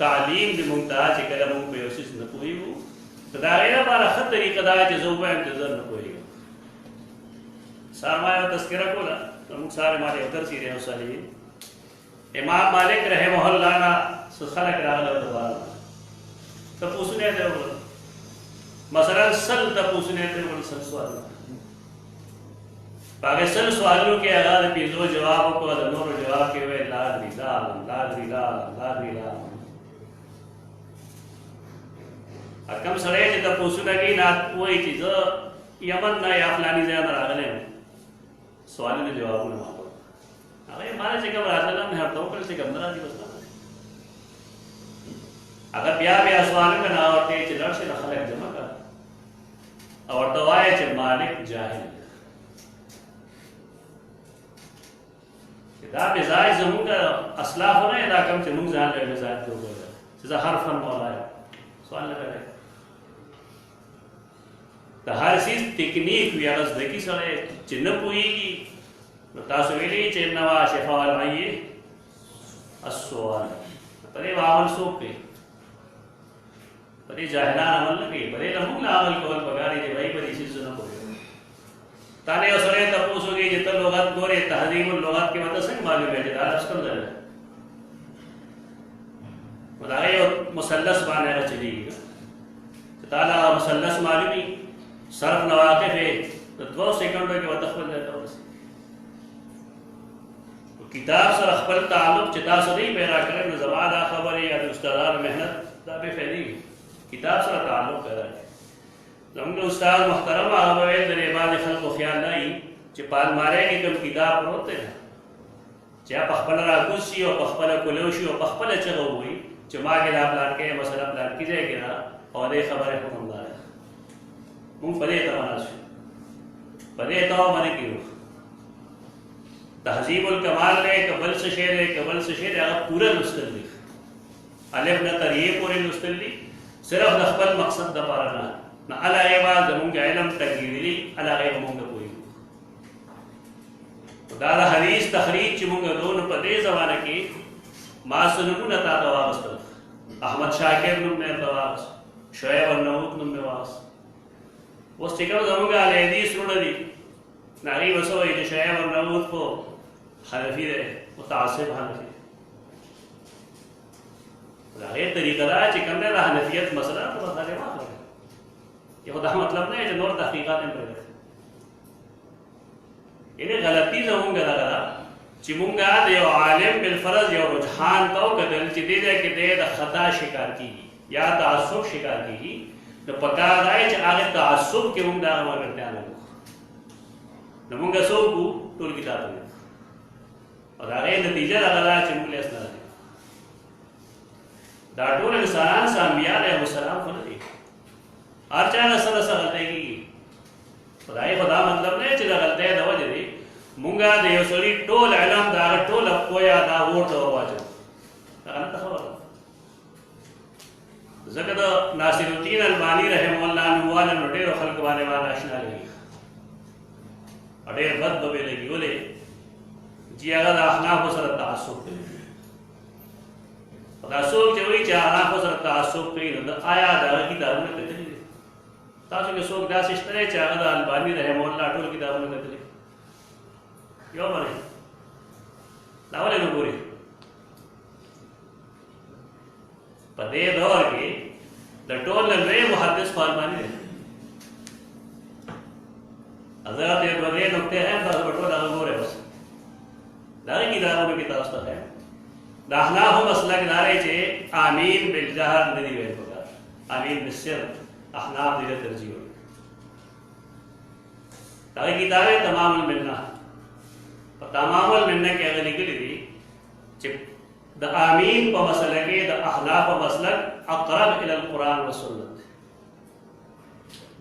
तालीम दे मुमताज के मुंह पे ओसिस न कोई हो तो दायरा बार खत तरीका दा जे जोबा इंतजार न कोई सारमाया तस्करा कोला तो मुख सारे मारे उधर सी रहे साली इमाम मालिक रहमहुल्लाह ना खलक रहल दबार तो पूछने दे मसलन सल तो पूछने दे वो सल सवाल पाकिस्तान सवालों के आगाज पिछले जवाबों को नूर जवाब के हुए लादरी लाल कम सड़े जब पूछना कि ना कोई चीज यमन ना या फलानी जगह ना रखने में सवाल ने जवाब ना मांगो अरे हमारे से कब राजा ने हर तो कल से कम ना जी बस अगर ब्याह सवाल का ना और ते चिल्लर से खलक जमा कर और दवाए च मालिक जाहिल दा मिजाज जमू का असलाफ होना है दा कम से मुंग जान ले मिजाज दो बोला जैसा हर फन मौला है सवाल लगा है तो हर चीज टेक्निक भी अगस देखी सरे चिन्ह पुई की तासवेली चिन्हवा शफाल आइए अस्वाल तरे वावल सोप पे तरे जाहिलान अमल लगे बड़े लमुल अमल कोल पगारी दे भाई बड़ी चीज न कोई ताने असरे तपोसो के जितना लोगात गोरे तहजीबुल लोगात के मतलब संग मालूम है जितना अस्कल जरा बताए और मुसल्लस बाने का चलेगी ताला मुसल्लस मालूमी सर्फ नवाकिफ है तो 2 सेकंड के बाद तखबल जाता है तो किताब सर अखबल ताल्लुक चिता से नहीं पैरा करें ज़बादा खबर या उस्तादार मेहनत ताबे फैली किताब सर ताल्लुक कर रहा है लम्बे उस्ताद मुहतरम आवे दरे बाद खल को ख्याल नहीं कि पाल मारे कि कम किताब होते हैं क्या पखपल राकुसी और पखपल कुलोशी और पखपल चलो हुई चमा के लाभ लान के मसला प्लान की जाए गिरा और ये खबर है हुक्मदार है मुंह पदे तमाना से पदे तो मने क्यों तहजीबुल कमाल ने कबल से शेर अगर पूरा नुस्खा लिख अलिफ न तरिये पूरे नुस्खा लिख सिर्फ नखबल मकसद दपारना ना अलाए बात जमुंगे इल्म तकदीरी अलाए मुंगे कोई दादा हदीस तखरीज चिमुंगे दोनों पदे जमाने की मासनुन ता दवास अहमद शाकिर नुम ने दवास शोएब अन्नऊत नुम ने वास वो स्टिकर जमुंगे अल हदीस रुनदी नारी वसो ये शोएब अन्नऊत को हनफी दे मुतासिब हनफी هغه طریقه دا چې کوم نه حنفیت مسله په بدله واخلي یو دا مطلب نه چې نور تحقیقات هم پرې اینه غلطی زمونږ دا چې مونږه د یو عالم بالفرض یو رجحان کو کدل چې دې کې د خطا شکار کیږي یا تعصب شکار کیږي نو پکار دی چې هغه تعصب کې مونږ دا ورته نه وو نو مونږه څو کو ټول کتابونه او دا غي نتیجه راغله چې موږ لیس نه دا ټول انسانان انبیاء علیهم السلام خو نه دي هر چا نه سره سره غلطي کیږي خدای خدا مطلب نه چې دا غلطي د وجه دي مونږه د یو سړي ټول علم دا ټول پویا دا ورته واچو دا نه خبره ځکه دا ناصر الدین البانی رحم الله نواله نو ډېر خلک باندې آشنا لګي ډېر بد به لګي ولې چې هغه د احناف سره تعصب کوي دا څوک چې وایي چې احناف سره تعصب کوي نو آیا دا کتابونه کتلي تاسو کې څوک داسې شته چې هغه د البانی رحم الله ټول کتابونه کتلي یو باندې دا ولې نه ګوري په دې دور کې د ټول لوی محدث البانی دی حضرت یہ بڑے نقطے ہیں بس بٹو دا غور ہے بس دار کی داروں کی تاسط ہے دا احناف مسلک دارے چے آمین بالجہر ندی ویل پکار آمین بالسر احناف دیگر ترجیح ہوئی دار کی دارے تمام المنہ تمام المنہ کے اگر نکلی دی چے دا آمین پا مسلک دا احناف مسلک اقرب الى القرآن و سنت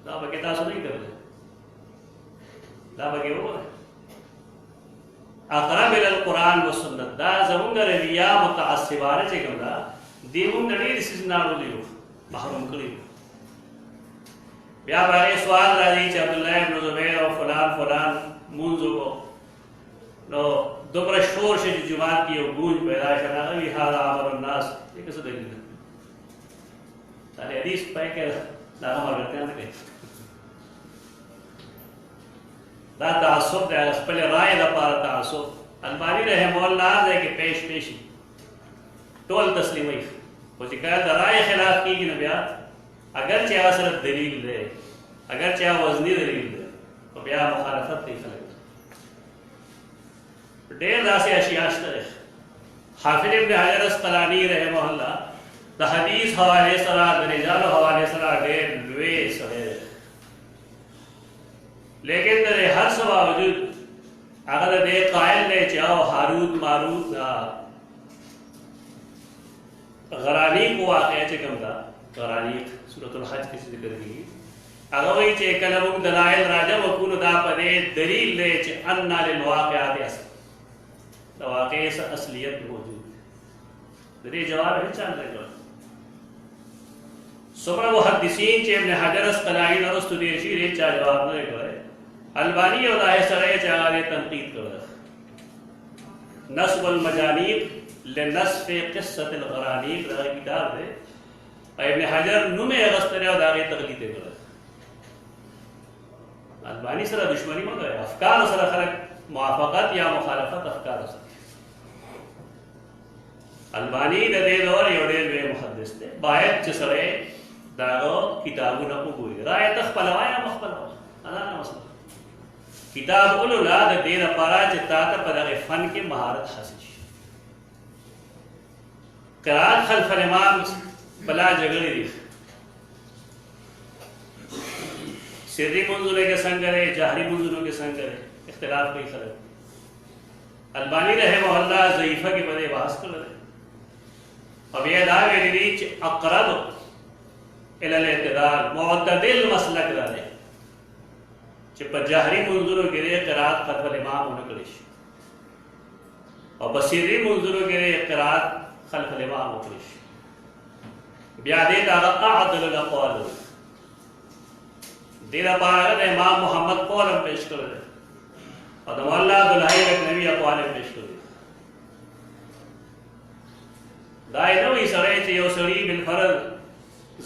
دا بکی تاسو نہیں کر دے دا بگی ہو اقرب الى القرآن و سنت دا زمونږ رویه متعصبانه چې کوم دا دې مونږ ډېر سیزنانو لیو محروم کړي بیا به سوال راځي چې عبدالله ابن زبیر او فلان فلان مونږ کو نو دومره شور شي چې جماعت کې یو ګونج پیدا شي هغه هاذا امر الناس دې څه دلیل ده دا حدیث پای کې دا امر ورته نه کوي دا تعصب دا خپل رائے دا پارا تعصب البانی رحم اللہ دے کہ پیش پیشی ټول تسلیمي خو چې کله د رائے خلاف کیږي نو بیا اگر چې هغه سره دلیل دی اگر چې هغه وزنی دلیل دی نو بیا مخالفت کوي خلک ډېر داسې اشیاء شته حافظ ابن حجر اسقلانی رحم الله د حدیث حوالې سره د رجال حوالې سره ډېر لوی سره لیکن در ہر سو باوجود اگر دے قائل لے چاہو حاروت ماروت غرانیق واقعہ چکم دا غرانیق سورة الحج کسی ذکر کی اگر وہی چے کلمک دلائل راجہ وکون دا پدے دلیل لے چے اننا للواقعات اصل دا واقع اصلیت موجود دے جواب ہے چاند لے جواب سمرہ محدثین چے ابن حجر اسقلانی نرستو دیرشی رے چاہ جواب نہ کرے البانی او دا سره چاغه تنقید کړل نصب المجانیق لنصف قصه الغرانیق دا کتاب دی ابن حجر نومه غستره او دا تقلید کړل البانی سره دشمنی مګر افکار سره خلق موافقت یا مخالفت افکار سره البانی د دې دور یو ډېر محدث دی باید چې سره دا کتابونه وګوري رائے تخپلوا یا مخپلوا انا نه مسله کتاب اولولا د دې لپاره چې تاسو په دغه فن کې مهارت حاصل شي قرات خلف الامام بلا جګړې دي سری منظورے کے څنګه لري جهري منظورو کې څنګه لري اختلاف کوي خلک البانی رحمه الله ضعیفه کې په بحث کړل او بیا دا ویلي دي چې اقرب الى الاعتدال معتدل مسلک لري چې په جهري منظورو کې قرات خلف الامام ونکړي شي او په سری منظورو کې قرات خلف الامام وکړي شي بیا دې دا اعدل الاقوال دې لپاره د امام محمد قول پیش کړل او د مولا عبدالحی لکنوی اقوال پیش کړل دا نو یې سره چې یو سړي بالفرض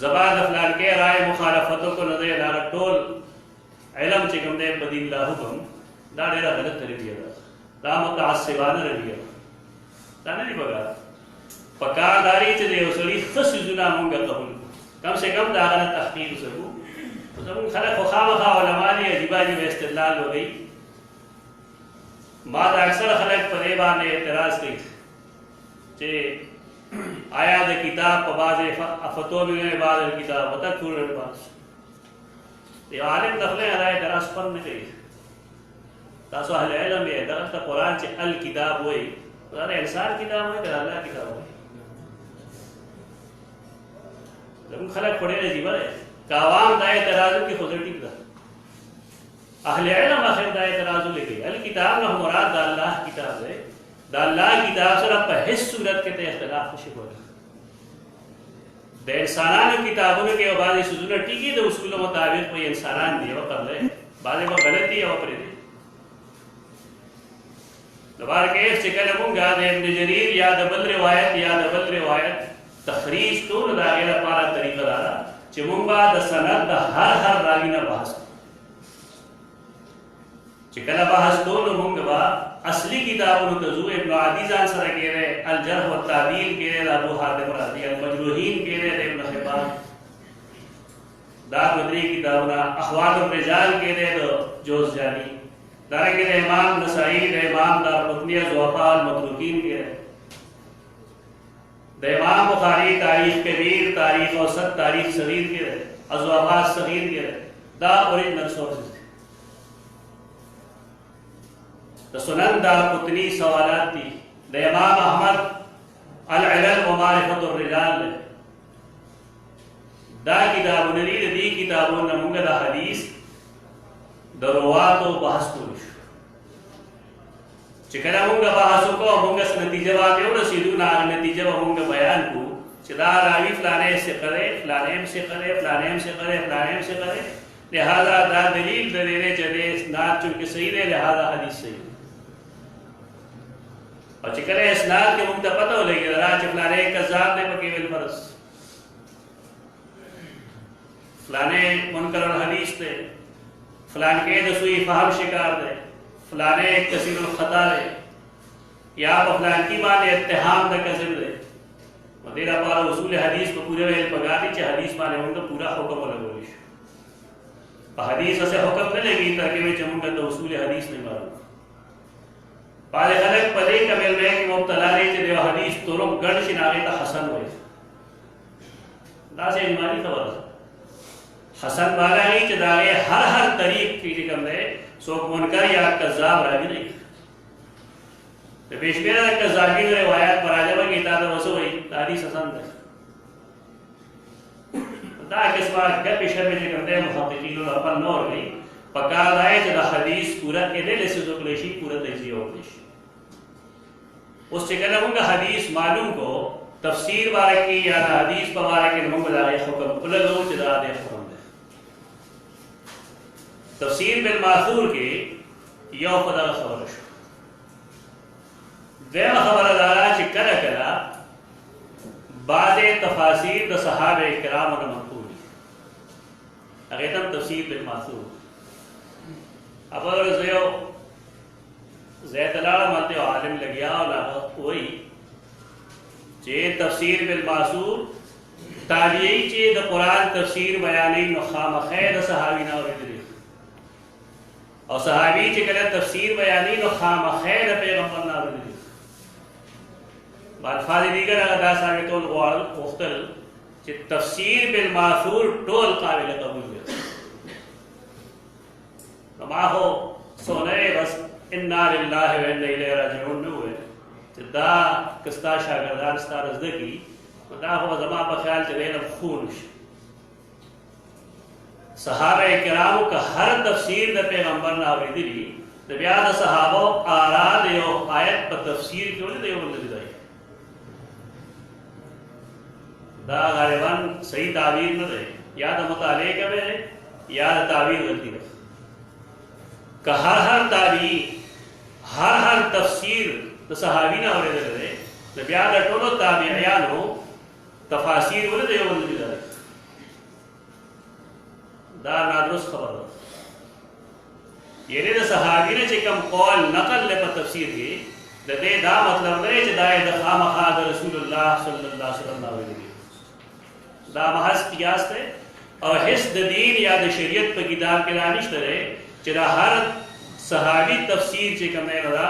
زبان فلان کې رائے مخالفتوں کو نظر دا ټول علم چې کوم دې په دین الله حکم دا ډېر غلط طریقې ده دا متعصبانه رویه دا نه دی بګا पकादारी च दे उसली खसजुना मुंगा कबूल कम से कम दागना तहकीक सकू तो जब खला खुखामा उलमा ने अजीबाजी में इस्तेदलाल हो गई माद अक्सर खलक परेबा ने एतराज की जे आया दे किताब पबाज फतो में बाद किताब बता कुरान पास ये आलिम दखले अदाय दरस पर ने गई तासो अहले इल्म ये दरस कुरान च अल किताब होई अरे इंसान किताब है अल्लाह किताब है जब खलक पड़े अजीबा है कावाम दाए तराजू की खुजरती का अहले इल्म आखिर दाए तराजू लेके अल किताब न मुराद अल्लाह किताब है अल्लाह किताब से अब हिस्स सूरत के ते इख्तिलाफ खुशी हो दे इंसानान किताबों के बाद सुजुना टिकी तो उसके मुताबिक कोई इंसानान दिए वो कर ले बादे वो गलती है वो पर दे दोबारा के सिकल मुंगा दे इब्न जरीर या दबल रिवायत तखरीज तो दागिला पारा तरीका दारा चिमुंगा द सनद हर रागी ना बहस चिकला बहस तो मुंगा असली किताबों तजू इब्न आदिजान सर कह रहे अल जर्ह व तादील कह रहे अबू हातिम राज़ी अल मजरूहीन कह रहे इब्न हिब्बान दार बदरी किताबना अखवाल रिजाल कह रहे तो जोज़जानी दार कह रहे इमाम नसाई द इमाम दारक़ुतनी ज़ुअफ़ा अल मतरूकीन कह रहे द इमाम बुखारी तारीख कबीर तारीख औसत तारीख सगीर कह रहे अज़ुअफ़ा सगीर कह रहे दा ओरिजिनल सोर्सेस द सुनन दारक़ुतनी सवालात थी द इमाम अहमद अल इल्म व मारिफतुर रिजाल दा किताब ने दी किताबों ने मुंगा दा हदीस द रवात व बहस को चिकना मुंगा बहस को मुंगा से नतीजा वाके और सीधू ना नतीजा व मुंगा बयान को चिदा रावी फलाने से करे फलाने से करे फलाने से करे फलाने से करे लिहाजा दा दलील दे चले नात चूंकि सही है लिहाजा हदीस सही और चिकने इस्नाद के मुंगा पता हो लेगी राज फलाने कज़ाब ने बकील फरस फलाने मुनकर हदीस थे फलान के दसुई फहम शिकार थे फलाने कसीर खता थे या फलान की माने इत्तेहाम द कज़ब थे मदेरा पारा उसूल हदीस को पूरे वेल पगानी चे हदीस माने उनका पूरा हुक्म लगोलिश हदीस से हुक्म न लगी तरके में चमुंगा तो उसूल हदीस नहीं मालूम पाले खलक पदे कमेल में कि मुब्तला रे चे देव हदीस तोरो गण शिनागे ता हसन होए दासे इमानी खबर हसन वाला ही चदागे हर तरीक की कम है सो मुनकर या कज़ाब रावी नहीं तो पेशमेरा कज़ाबी ने रिवायत पर आजमा की ताद वसो वही हदीस हसन है दा किस्मा के पेशर में जे करते मुहक्किकीन और अपन नौर गई पका दाए जदा हदीस पूरा एदे ले से जो क्लेशी पूरा देजी और क्लेशी उस चिकन मुंगा हदीस मालूम को तफसीर वाले की या हदीस पर वाले के मुंगा दाए हुक्म उलगो जदा दे हुक्म तफसीर बिल मासूर के यौ पदा खबर वह खबर दारा चिकन कला बाज़े तफासीर द सहाबे किराम और मक़बूल अगेतम तफसीर बिल मासूर अब अगर ज़यो ज़ैतला मते आलिम लगिया और कोई जे तफसीर बिल मासूर ताबिई चे द कुरान तफसीर बयानी नुखाम खैर सहाबी ना और सहाबी चे कला तफसीर बयानी नुखाम खैर पैगंबर ना बादफाज दीगर अदा साबितुल गौल मुख्तल चे तफसीर बिल मासूर टोल काबिल कबूल है माहो सोने बस इन्ना लिल्लाहि व इन्ना इलैहि राजिऊन में हुए दा किस्ता शागिर्दान स्ता रज़दगी दा हो जमा पर ख्याल चले न खून सहाबा किराम का हर तफसीर द पैगंबर ना आवरीदी तो ब्याद सहाबा आराद यो आयत पर तफसीर क्यों नहीं दे बोल दी दा गालिबान सही ताबीर न दे या तो मुताले के में या ताबीर गलती है का हर ताबीर हर तफसीर तो सहाबी ना आवरीदी दे तो ब्याद टोलो ताबीयान हो तफासीर बोले दे बोल दी दा नादरुस खबर ये ने सहाबी ने चिकम कौल नकल ले पर तफसीर की दे दा मतलब नहीं कि दाए द खामखा द रसूलुल्लाह सल्लल्लाहु अलैहि वसल्लम दा महज कियास थे और हिस द दीन या द शरीयत पर किताब के दानिश तरे चरा हर सहाबी तफसीर चे कमे नदा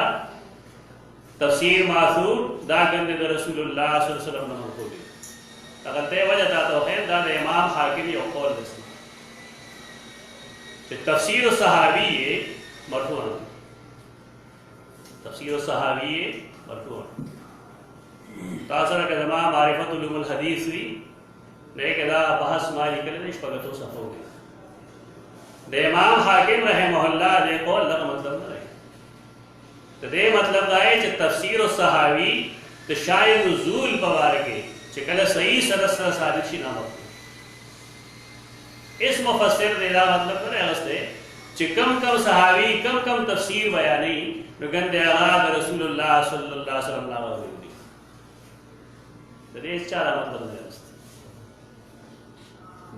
तफसीर मासूर दा गंदे द रसूलुल्लाह सल्लल्लाहु अलैहि वसल्लम नमन को अगर ते वजह ता तो है दा इमाम हाकिम यो कौल दस्ती कि तफसीर सहाबी ये मरफू तफसीर सहाबी मरफू तासर के जमा मारिफतुल उलूमुल हदीस हुई ने के दा बहस माली करे इस पगतो सफो गया दे इमाम हाकिम रहमहुल्लाह दे कौल लग मतलब न रहे तो दे मतलब दा है कि तफसीर सहाबी तो शायद नुज़ूल पवार के चिकल सही सरसर साजिशी ना हो इस मुफस्सिर दे दा मतलब करे हस्ते चिकम कम सहाबी कम कम तफसीर बयानी गंदे आगा रसूलुल्लाह सल्लल्लाहु अलैहि वसल्लम तो दे चारा मतलब है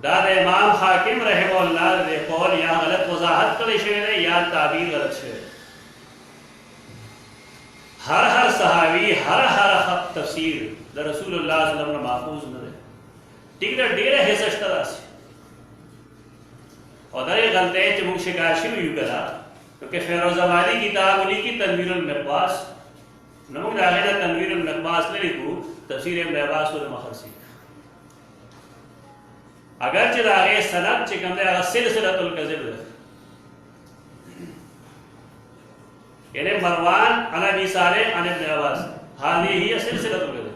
दाद इमाम हाकिम रहमहुल्लाह दे कौल या गलत वजाहत करे शेर या ताबीर गलत शेर हर हर सहाबी हर हर तफसीर द रसूलुल्लाह सल्लल्लाहु अलैहि वसल्लम महफूज न रहे ठीक ना डेरे है सस्ता से और दरे गलते च मुख शिकाशी हुई करा क्योंकि फिरोजाबादी किताब उन्हीं की तनवीरुल मिक़बास नमुक दागे तनवीरुल मिक़बास ले लिखू तफसीर इब्न अब्बास और मखरसी अगर चिरागे सनद चिकन दे सिलसिलतुल कज़िब यानी मरवान अन अबी सालेह अन इब्न अब्बास हादी ही सिलसिलतुल कज़िब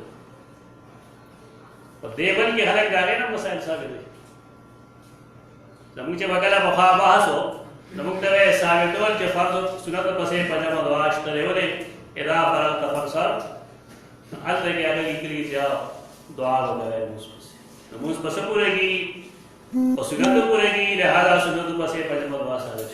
और देवन के हलक दागे ना मसाइल साबित है नमुक वगैरह मुखाबास हो नमुक तवे साबित हो कि फर्ज सुन्नत पसे पजामा दुआश करे होले इदा फरग तफसर अल के आगे निकली जा दुआ वगैरह नमूज पस पूरेगी और सुन्नत पूरेगी लिहाजा सुन्नत पसे पजामा दुआ साबित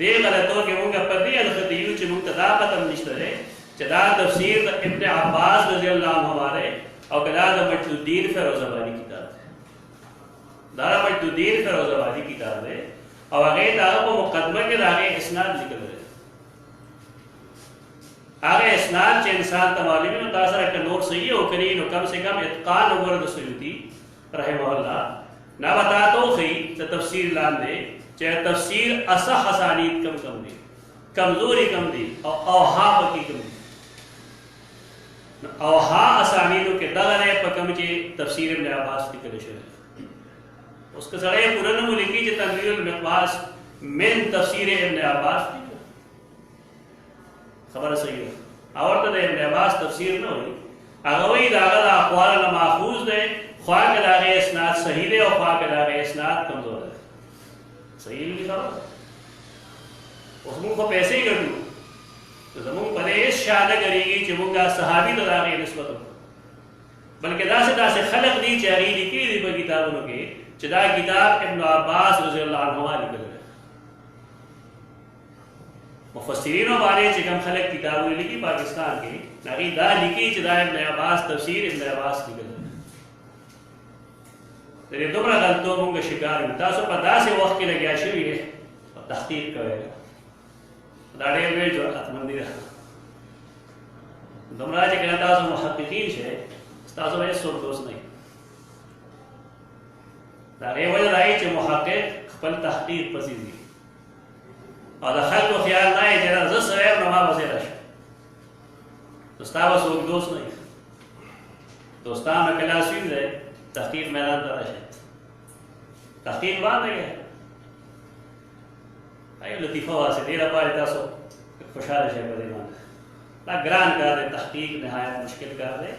दे गलतो के मुंग पदी अल खतीयु च मुक्तदा पतम निश्तरे चदा तफसीर इब्न अब्बास रज़ियल्लाहु अन्हु हमारे और कदा मजदुद्दीन फिरोजाबादी किताब दारा मजदुद्दीन फिरोजाबादी किताब है और आगे दारा को मुकदमे के आगे इस्नाद निकल रहे आगे इस्नाद चे इंसान तमालिमी न तासर का नोट सही हो करी न कम से कम इत्कान उमर सुयूती रहमहुल्लाह ना बता तो खई तो तफसीर लान दे चाहे तफसीर असह हसानीत कम कम दी कमजोरी कम दी और औहा की कम दी औहा असानीनों के दगने पर कम चे तफसीर इब्न अब्बास की करेशे उसके सड़े पुरन मुलिकी चे तनवीरुल मिक़बास मिन तफसीर इब्न अब्बास खबर सही है और तो इब्न अब्बास तफसीर न हुई अगवई दागल अक़वाल न महफूज दे ख्वाह के दागे इस्नाद सही दे और ख्वाह के दागे इस्नाद कमजोर है सही लिखा उसमुं को पैसे ही कर दूं तो जमुं पदे इस शान करेगी कि मुंगा सहाबी तो दागे निस्बत बल्कि दासे खलक दी चारी लिखी दी पर किताबों के चदा किताब इब्न अब्बास रज़ियल्लाहु अन्हु निकल गए मुफस्सिरीनों बारे चिकम खलक किताबों लिखी पाकिस्तान की नाकी दा लिखी चदा इब्न अब्बास तफसीर इब्न अब्बास निकल गए तेरे दोबरा गलतों मुंगा शिकार तासो पता से वक्त के लगे आशुई है और तहकीक करेगा दाड़े में जो आत्मंदी रहा दोमरा जे कहता सो मुहक्किकीन छे तासो में सो दोस्त नहीं दागे वजह रही चे मुहक्किक खपल तहकीक पसीदी और दखल को ख्याल ना है जरा जस है नमा बसे रश दोस्ता बस वो दोस्त नहीं दोस्ता में कला सीन है तहकीक मैदान तरह है तहकीक बात है आई लतीफा वासे देरा पाए तासो खुशहाल है बदीमान ला ग्रान कर दे तहकीक नहायत मुश्किल कर दे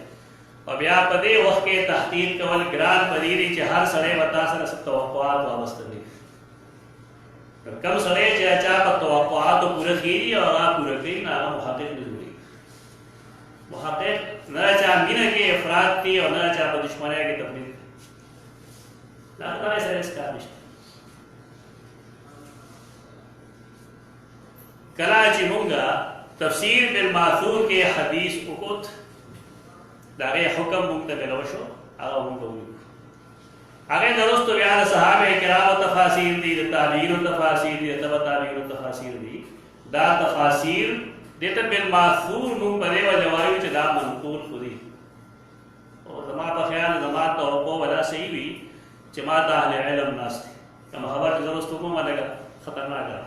और ब्या पदे वक्त के तहकीक कवल ग्रान पदीरी चे हर सड़े बता सर सब तवक्कुआत वाबस्ता नहीं कम सड़े चे अच्छा पर तवक्कुआत तो पूरा की और आप पूरा की ना मुहक्किक नहीं मुहक्किक न चाह मीना के अफराद की और न चाह दुश्मनिया की तबलीग ना ऐसा इसका निश्चित कराची मुंगा तफसीर बिल मासूर के हदीस उकुत दागे हुक्म मुंगते बेलवशो आगा मुंगो आगे दरुस्त बयान सहाबे किराम तफासीर दी ताबीर तफासीर दी तब ताबीर तफासीर दी दा तफासिर देता बिल मासूर नुम पदे व जवायु च दा मनकूल खुदी और जमा का ख्याल जमा तो को वला सही भी जमात अहले इल्म नास थे कम खबर की जरूरत को मानेगा खतरनाक है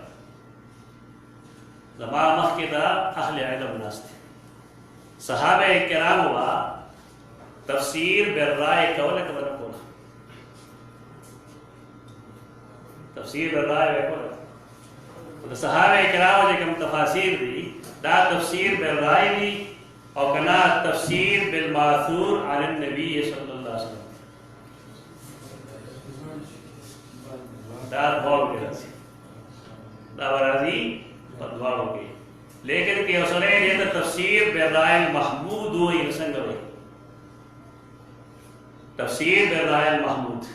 जमा मख के दा अहले इल्म नास थे सहाबे किराम हुआ तफसीर बिर्राय कवल कवल को तफसीर बिर्राय को तो सहाबे किराम जे कम तफासीर दी दा तफसीर बिर्राय दी और कना तफसीर बिल मासूर अन नबी सल्लल्लाहु अलैहि वसल्लम दा बोल के दा वराजी पदवार हो गई लेकिन के उसने ये तो तफसीर बिर्राय महमूद हुई संग हुई तफसीर बिर्राय महमूद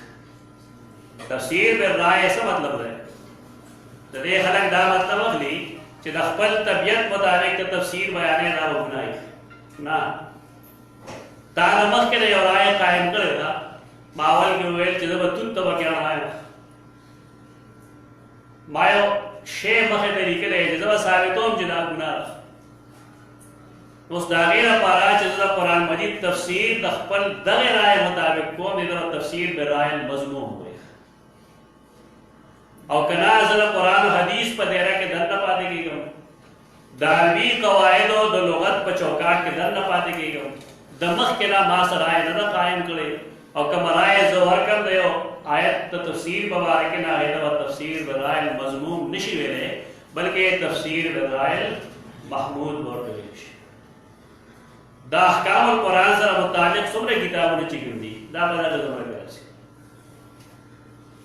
तफसीर बिर्राय ऐसा मतलब है जदे खलक दा मतलब अगली कि दखल तबियत मुताबिक के तफसीर बयाने ना बनाई ना तानमक के लिए राय कायम करेगा मावल के वेल जब तुम तब क्या आया मायो शे मखे तरीके ले जब साबितों जिना गुना उस दागेरा पारा जब कुरान मजीद तफसीर दखल दगे राय मुताबिक को निदर तफसीर बिराय मजमूम हुए और कना जरा कुरान हदीस पर देरा के दर न पाते की गम दारवी कवायद और द लुगत पर चौकाट के दर न पाते की गम दमख के ना मासराय न कायम करे और कमराय जोहर कर दयो आयत तफसीर मुबारक ना है तो तफसीर बिराय मजमूम निशी वेले बल्कि तफसीर बिराय महमूद बोलते दा अहकाम कुरान से मुताबिक सुमरे किताबों ने चिकनी दा बजा जमर से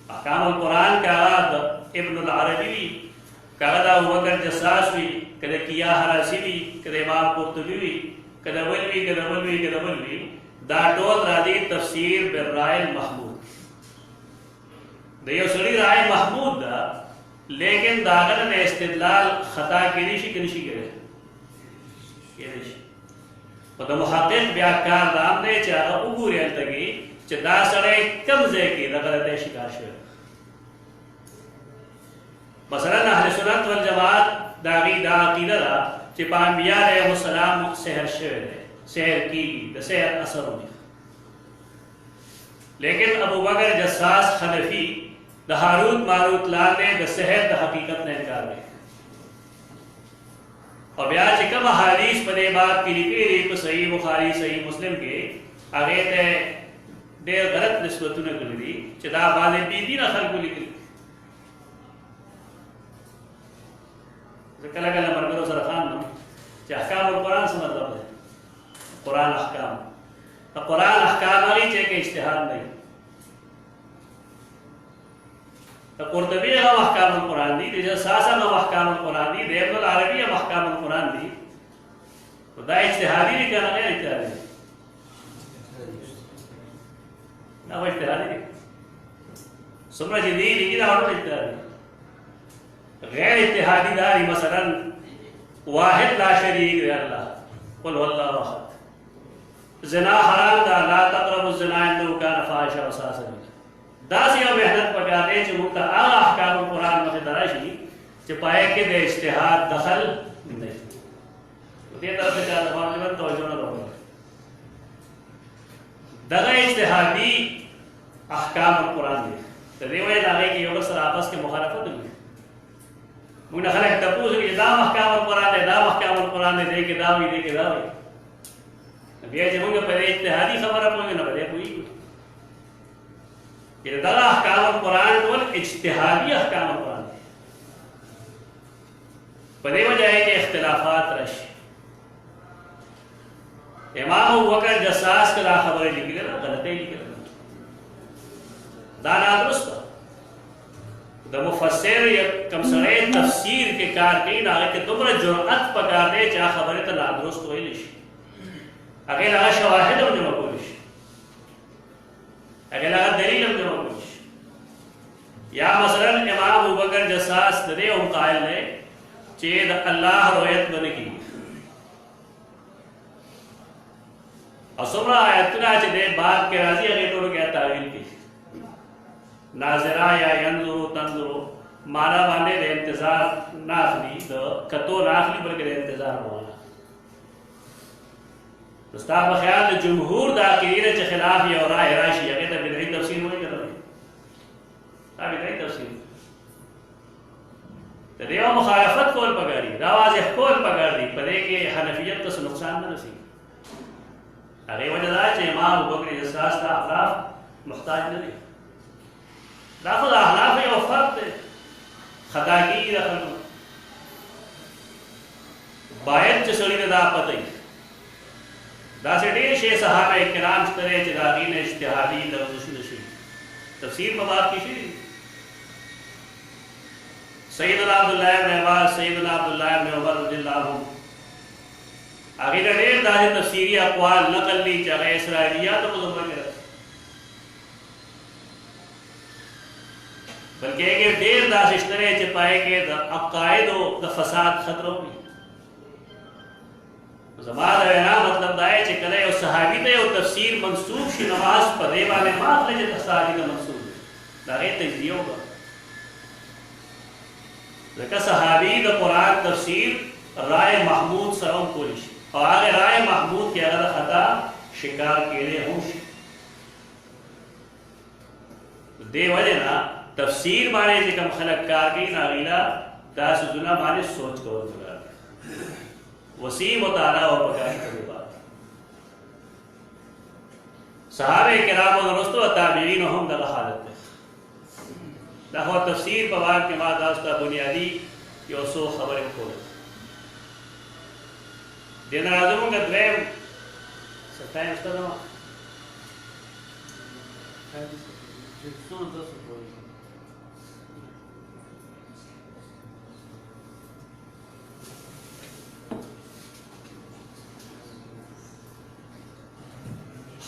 अहकाम कुरान का इब्न अल-अरबी का दा वकर जसास भी कदे किया हरासी भी कदे इमाम कुर्तुबी भी कदे बलवी दा टोल रादी तफसीर बिर्राय महमूद दयो सड़ी राय महमूद दा लेकिन दागन ने इस्तिदलाल खता किनिशी करे मतलब मुहक्किक व्याख्यान दाम दे चाह उगूरे तगी दा सड़े कम जे की गलत शिकार शे मसलन अहले सुन्नत वल जमात दागी दा अकीदा चे पांबिया अलैहिस्सलाम सहर शे सहर की सहर असर हुई लेकिन अबू बकर जस्सास हनफी द हारूत मारूत लाल ने द सहर द हकीकत ने इनकार किया और ब्याज कम हदीस पदे बात की लिखी सही बुखारी सही मुस्लिम के आगे ते दे गलत निस्बत ने कर दी चदा वाले बीदी ना खल को लिखी कला कला मरकरो सर खान नो अहकाम और कुरान से मतलब है कुरान अहकाम तो कुरान अहकाम वाली चे के इज्तिहाद नहीं तो कुर्तबी का अहकाम कुरान दी जैसे सासा का अहकाम कुरान दी देवल अरबी का अहकाम कुरान दी तो दा इज्तिहादी नहीं करना है इज्तिहादी ना वो इज्तिहादी सुमरा जदी लिखी ना और इज्तिहादी गैर इज्तिहादी दारी मसलन वाहिद ला शरीक अल्लाह कुल वल्लाहु अहद ज़िना हराम दा ला तक़रबु ज़िना इन्नहु कान फ़ाहिशा व साअ सबीला दासिया मेहनत पका दे जो मुक्ता आला अहकाम कुरान में दराशी जो पाए के दे इज्तिहाद दखल नहीं तो ये तरफ से ज्यादा मामले में तवज्जो न रहो दगा इज्तिहादी अहकाम कुरान दे तो देवे लागे कि योगा सर आपस के मुखालफत हुई मुने खलक तपूज के दाम अहकाम कुरान दे के दावी बिया जे मुंगे पहले इज्तिहादी खबर कोई ना बदे कोई ये दगा अहकाम कुरान बोल इज्तिहादी अहकाम कुरान पदे वजह है कि इख्तिलाफात रश इमाम अबू बकर जस्सास का खबर लिखी ना गलत ही लिखी दाना दुरुस्त द मुफस्सिर या कमसरे तफसीर के कारकीन आगे के तुमरा जुरअत पका दे चा खबर त ना दुरुस्त होइलिश अगे लगा शवाहिद हम जमा कोलिश अगे लगा दलील हम जमा कोलिश या मसलन इमाम अबू बकर जस्सास दे हम कायल ने चेद अल्लाह रोयत बने की असुमरा आयतना चे दे बाप के राजी अगे तो क्या तावील की नाज़िरा या यंजुरु तंजुरु माना बाने दे इंतजार नाखली द कतो नाखली बल्कि दे इंतजार होना मुस्ताफ ख्याल जमहूर दाकिरीन के खिलाफ ये और राय राशि अगे तक बिदई तफसीर हुई कर रहे अब बिदई तफसीर तो देवा मुखालफत कोल पगारी रवाज कोल पगारी पदे के हनफियत को नुकसान न रसी अरे वजह है इमाम अबू बकर जस्सास का अखलाफ मुहताज नहीं दाखिल अखलाफ है और फर्क खता की रखन बायत चसड़ी ने दा पतई दा से ढेर शे सहाबा किराम करे चिरागी ने इज्तिहादी लफ्ज़ नशी तफसीर में बात की थी सैयदना अब्दुल्लाह इब्न अब्बास सैयदना अब्दुल्लाह इब्न उमर रज़ियल्लाहु आगे ढेर दाहे तफसीरी अक़वाल नकल ली चाहे इसराइलियात को ज़बर के बल्कि एक ढेर दास इस तरह च पाए के अकायद व फसाद खतरों में जमात है ना मतलब दाए च करे और सहाबी ते और तफसीर मंसूब शी नमाज पढ़े वाले मात ले ज सहाबी का मंसूब दागे तजदियो का लेकिन सहाबी द कुरान तफसीर राय महमूद सरम कोलिश और आगे राय महमूद के अगर खता शिकार केले होश दे वजह ना तफसीर माने जे कम खलक कार की नागीला तासुजुना माने सोच को बुला वसी मुताला और पकाई की बात सहाबे किराम और रसूल व ताबीईन हम द हालत दाहो तफसीर पवार के बाद आस्ता बुनियादी यो सो खबर को दिन आजम का द्वेम सताएं उसका दो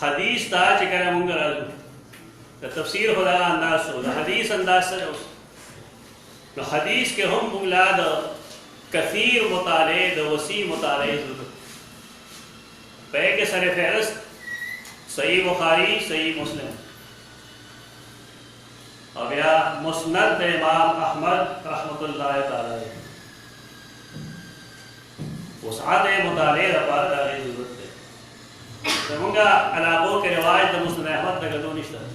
हदीस ताज करे मुंगर आजू तो तफसीर खुदा अंदाज हो हदीस अंदाज से तो हदीस के हम बुलाद कसीर मुताले द वसी मुताले पे के सर फहरस्त सही बुखारी सही मुस्लिम अब या मुस्नद इमाम अहमद रहमतुल्लाह तआला वसात मुताले रफात की जरूरत है जमुंगा अलाबो के रिवायत द मुस्नद अहमद तक तो निश्चित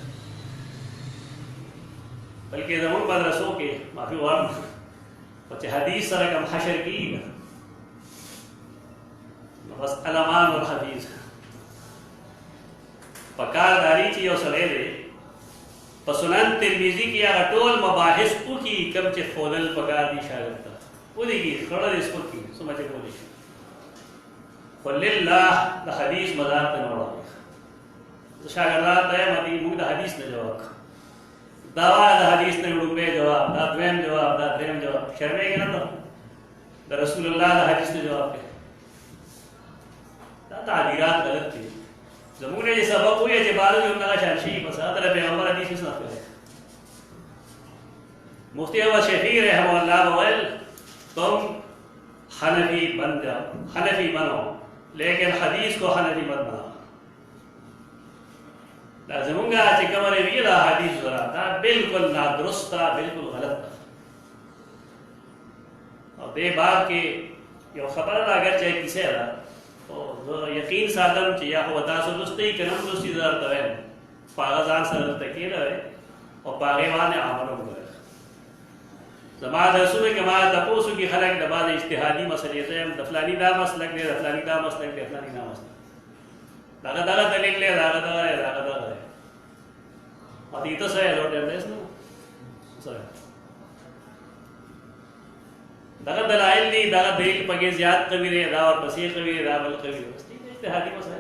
बल्कि जमुन मदरसों के माफी वार बच्चे हदीस सर का हशर की बस अलमान और हदीस पकार दारी ची और सलेले पसुनन तिरमिजी की या टोल मबाहिस की कम चे खोलल पकार दी शागिर्द वो देखी खड़ा इसको की समझे बोली फलिल्लाह द हदीस मज़ार तनोड़ा तो शागिर्दात है मदी मुंग द हदीस ने जवाब दावा द हदीस ने उड़े जवाब दा द्वेम जवाब दा द्वेम जवाब शर्मे के ना तो द रसूलुल्लाह द हदीस ने जवाब के दा तादीरात गलत थी जमुने ये सबक हुए जे बारे में उनका शानशी मसा तरह पैगंबर हदीस में सुनाते हैं मुफ्ती अहमद शफी रहमतुल्लाह वल तुम हनफी बन जाओ हनफी बनो लेकिन हदीस को हनफी मत बनाओ लाजमुंगा चे कमरे भी ला हदीस जरा था बिल्कुल ना दुरुस्त था बिल्कुल गलत था और दे बात के यो खबर अगर चाहे किसे रहा तो यकीन सादम चाहिए हो बता सो दुस्ती करम दुस्ती जर तवे पागजान सर तकील है और पागेवान आमल हो गए जमात रसूल के बाद तपोसु की खलक दबाद इज्तिहादी मसले से हम दफलानी दा मसलक ने दफलानी दा मसलक ने दफलानी दा मसलक दागा दागा दलील ले दागा दागा है दागा दागा है और ये तो सही लोटे हैं इसमें सही दागा दलाइल नहीं दागा दलील पगे ज़्यादा कभी रे दा और बसीर कभी रे दा बल कभी रे बस ठीक है इज्तिहादी मसले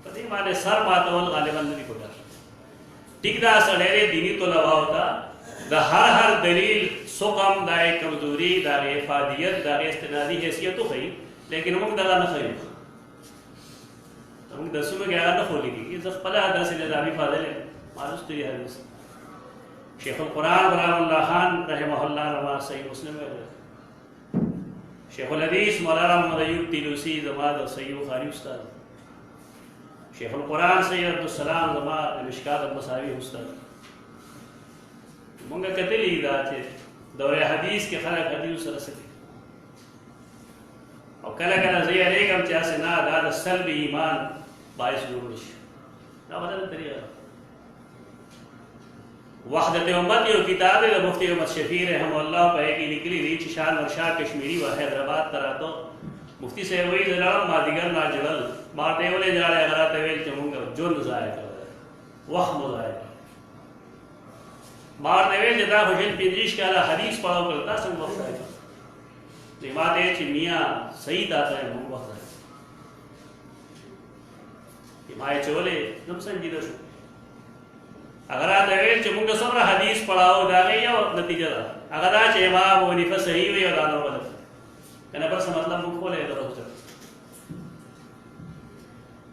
पति माने सर मातवल गालिबन नहीं कोटा ठीक दा सड़ेरे दीनी तो लवा होता दा हर दलील सुकम दाए कमजोरी दाए फादियत दाए इस्तिनादी हैसियत तो खई लेकिन हम दला न खई हम दसों में ग्यारह न खोली की जब पला दस निजामी फाजिल है मालूम तो ये हदीस शेखुल कुरान बरामुल्लाह खान रहमहुल्लाह रमा सही मुस्लिम है शेखुल हदीस मौलाना मोहम्मद अय्यूब तिलूसी जमात और सही बुखारी उस्ताद शेखुल कुरान सैयद अब्दुल सलाम जमात मिशकात अल मसावी उस्ताद मुंगा कतली दाचे دور حدیث کې خلک حدیث سره سکی او کله کله زه یې چې اسې نه دا د سلب ایمان باعث جوړ شي دا بدل طریقه وحدت امت یو کتاب د مفتی احمد شفیع رحمه الله په کې لیکلي دي چې شان ورشاه کشمیری و حیدرآباد تراته مفتی صاحب وی زړه ما دیګر ما جړل ما ته ولې جړل غراته ویل چې موږ جون ضایع کړو وخت مو ضایع مار ته ویل چې دا خوشل پنځیش کاله حدیث پڑھاو کړل تاسو وخت ضایع کړو ما ته چې میا صحیح داته موږ وخت ضایع ما یې چولې نو څنګه شو اگر دا ویل چې موږ څومره حدیث پڑھاو دا یو نتیجه ده اگر دا چې امام ابو حنیفه صحیح وي او دا نو غلط کنه بس مطلب موږ کولای درته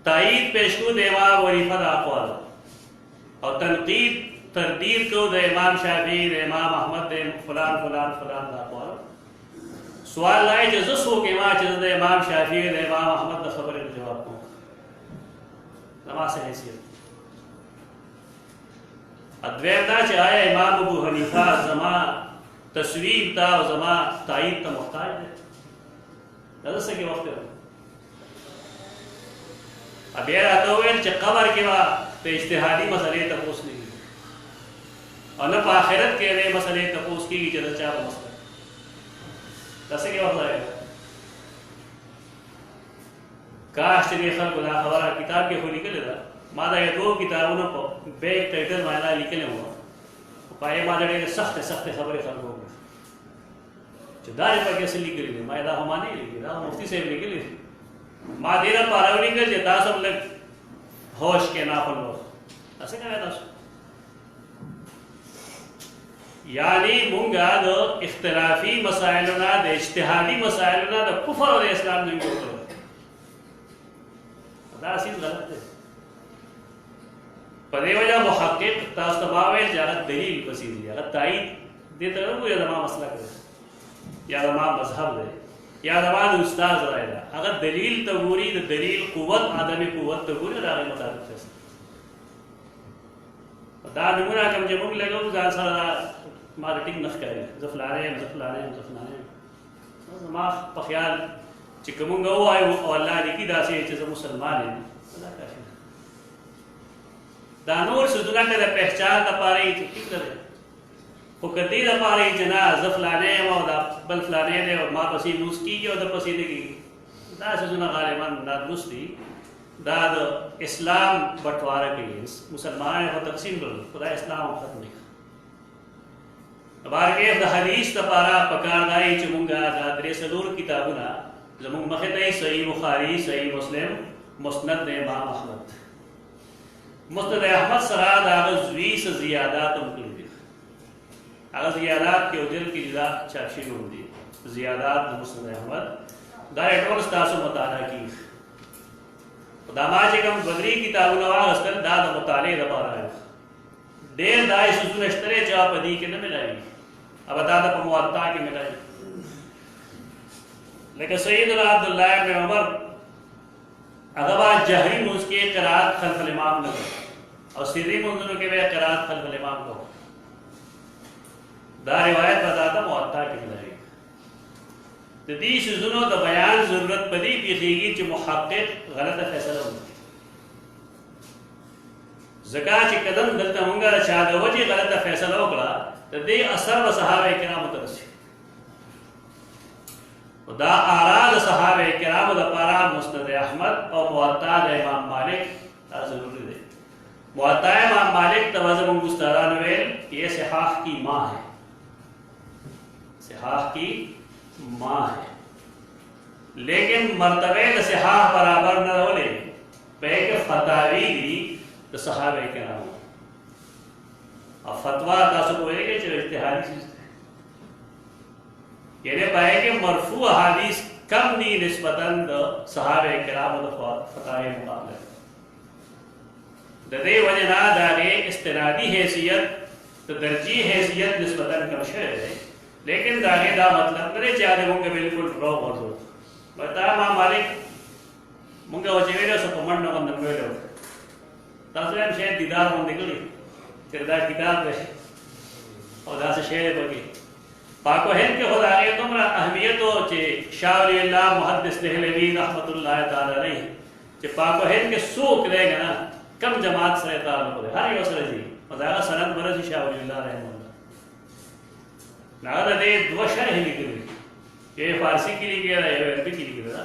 تایید پیش کو د امام ابو حنیفه د اقوال او تنقید تردید کو د امام شافعی د امام احمد د فلان فلان فلان د اقوال سوال لای چې زه څوک ما چې د امام شافعی د امام احمد د خبرې جواب کوم نماز حیثیت ادویم دا چې آیا امام ابو حنیفه زما تصویب تا او زما تایید ته محتاج دی دا څه کې وخت دی بیا راته وویل چې قبر کې به په اجتهادي مسلې تپوس نه کېږي او نه په آخرت کې دې مسلې تپوس کېږي چې د چا په مسله دا څه کې وخت دی کاش چې خلکو دا خبره کتاب کې خو لیکلې ده ما دا یو دوه کتابونه په بیگ ټایټل باندې لیکلي وو پای ما دا ډېرې سختې خبرې خلکو چې دا یې پکې څه لیکلي دي ما دا هم نه لیکلي دا مفتي صاحب لیکلي ما دې لپاره ولیکل چې تاسو هم لږ هوش کې ناپل وو څه کوي تاسو یعنی مونږه د اختلافي مسایلو نه د اجتهادي مسایلو نه د کفر او د اسلام نه جوړ دا اصل غلط دی په دې وجه محقق تاسو ته واویل چې هغه دلیل پسې دی هغه تایید دې ته نه وایي زما مسلک دی یا زما مذهب دی یا زما د استاد رائے ده هغه دلیل ته ګوري د دلیل قوت عدم قوت ته ګوري دا هغه مطابق فیصله دا نمونه کوم چې موږ لګو ځان سره مارکیټینګ نه ښکاري زفلانه زما په خیال چې کوم وایو او الله دې کې داسې چې زه مسلمان یم دا کافي دا نور سودونه کې د پہچان لپاره یې ټیک ده خو کدی لپاره چې نه زه فلانه یم او دا بل فلانه دی او ما پسې لوس کېږي او د پسې نه کېږي دا سودونه غالبا دا لوس دي دا د اسلام بټواره کوي مسلمانان خو تقسیم کړل خدای اسلام ختم نه بارکه د حدیث لپاره پکارداري چې مونږه دا درې څلور کتابونه زموږ مخې ته صحیح بخاری صحیح مسلم مسند د امام احمد مسند احمد سره د هغه زوی څه زیادات هم کړي دي هغه زیادات کې او جلد کې جدا چاپ شوي دي زیادات د مسند احمد دا ټول ستاسو مطالعه کیږي دا ما چې کوم بدري کتابونه واغستل دا د مطالعې لپاره ډېر دا سوزونه شته چې په دې کې نه ملایي अब دا د په موطا کې ملایي لکه سیدنا عبداللہ ابن عمر اغبا جہری منز کے قرآت خلف الامام نہ اور سری منزنوں کے بے قرآت خلف الامام کو دا روایت بتاتا موطا کی ملائے تدیش زنو دا بیان ضرورت پدی پیخیگی چی محقق غلط فیصلہ ہوتی زکاة چی قدم دلتا ہونگا دا چاہدہ وجی غلط فیصلہ ہوگلا تدی اثر و صحابہ کرام مترسی دا آراد صحابہ کرام دا پارا مسند احمد اور موطا دا امام مالک دا ضروری دے موطا امام مالک توازم مستران ویل یہ صحاح کی ماں ہے صحاح کی ماں ہے لیکن مرتبہ دا صحاح برابر نہ ہو لے پیک فتاوی دی دا صحابہ کرام اور فتوہ تاسو ہوئے گے جو اجتہادی چیز یعنی پائے کہ مرفوع حدیث کم دی نسبتاً دا صحابہ کرام دا فتاوی مقابلہ دا دے وجنا دا دے استنادی حیثیت دا درجی حیثیت نسبتاً کم شہر ہے لیکن دا دے دا مطلب نرے چاہتے مونگے بالکل رو موضوع بتا ماں مالک مونگے وچے ویلے سو پمڑ نو اندر ویلے ہو تاسو ہم شاید دیدار ہوں نکلی چردہ کتاب دے اور دا سے شہر بگی पाको हिंद के खुदा के तुमरा अहमियत हो चे शाह वली अल्लाह मुहद्दिस दहलवी रहमतुल्लाह ताला अलैह चे पाको हिंद के सूक रहेगा ना कम जमात से ताल्लुक है हर योसर जी मजागा सनद बरज शाह वली अल्लाह रहमतुल्लाह नागा दे दो शरह लिखी ये फारसी की लिखी है ये अरबी की लिखी है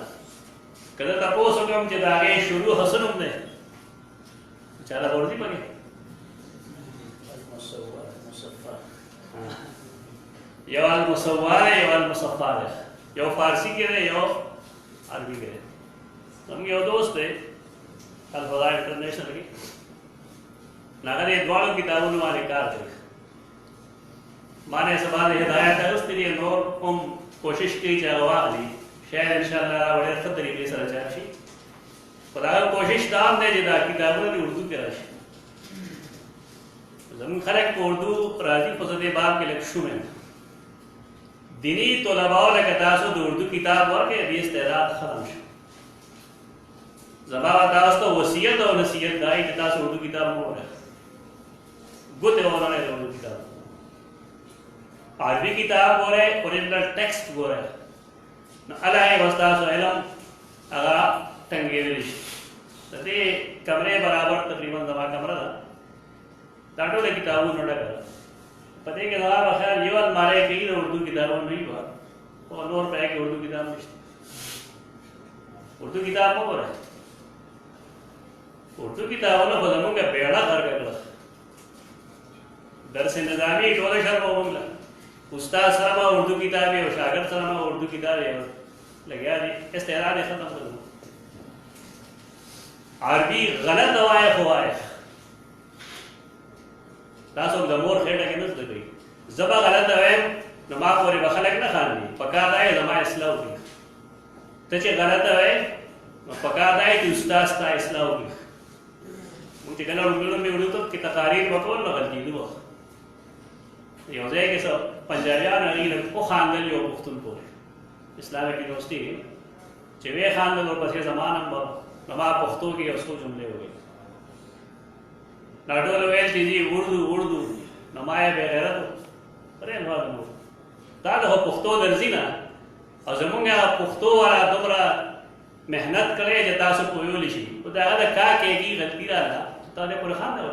कदा तपोस कम चे दागे शुरू हसनुम ने चाला बोलती पगे यो अल मुसव्वार है यो अल मुसफ़्फ़ार है यो फारसी के रे यो अरबी के हम यो दोस्त है अल फज़ा इंटरनेशनल की नागर ये द्वारों किताबों में वाले कार थे माने सवाल हिदायत है उस तेरी नूर कोशिश की चाहवा ली शायद इंशाअल्लाह बड़े अच्छे तरीके से रचाशी खुदा कोशिश दाम दे जिदा किताबों की उर्दू के राशि जमीन खरक को उर्दू राजी फजदे बाब के लक्ष्य में दिनी तलबाओ लकतासो उर्दू किताब और के अभी इस्तेदाद खत्म जमा बताओ तो वसीयत और नसीहत दाई किताब उर्दू किताब हो रहा है गुत और ने उर्दू किताब अरबी किताब हो रहा है ओरिजिनल टेक्स्ट हो रहा है अलाए वस्तासो इल्म अगा तंगेलिश तते कमरे बराबर तकरीबन जमा कमरा था ताटो ले किताबों नोड़ा कर पते के जवाब ख्याल ये वाल मारे कई ना उर्दू किताबों नहीं हुआ और नोर पे के उर्दू किताब नहीं उर्दू किताब में हो रहा है उर्दू किताबों ने बदलूं का बेड़ा कर गया दरस निज़ामी टोले शर्मा होगा उस्ताद सरमा उर्दू किताब है और शागिर्द सरमा उर्दू किताब है लगे यार इस्तेराद खत्म कर दूँ अरबी गलत दवाएं हुआ है तासो दमोर खेड़ा के नज़र गई जबा गलत दवाएं नमाक और बखलक ना खानी पका दाए जमा इस्लाम की तचे गलत दवाएं पका दाए कि उस्ताद का इस्लाम की मुझे कहना उर्दू में उर्दू तो कि तकारीर बकोल न गलती दो ये हो जाए कि सब पंजाबियान अली को खानदल यो पुख्तनपुर इस्लामिक यूनिवर्सिटी चवे खानदल और पसे ज़मान नंबर नमा पुख्तों की उसको जुमले हो गए नाटोल वेल चीजी उर्दू उर्दू नमाए बेगैरत अरे अल्लाह नो ताद हो पुख्तो दर्जी ना और जमुंगा पुख्तो वाला दुमरा मेहनत करे जता से कोयो लिशी तो दादा का के की गलती रहा तादे पर खान दे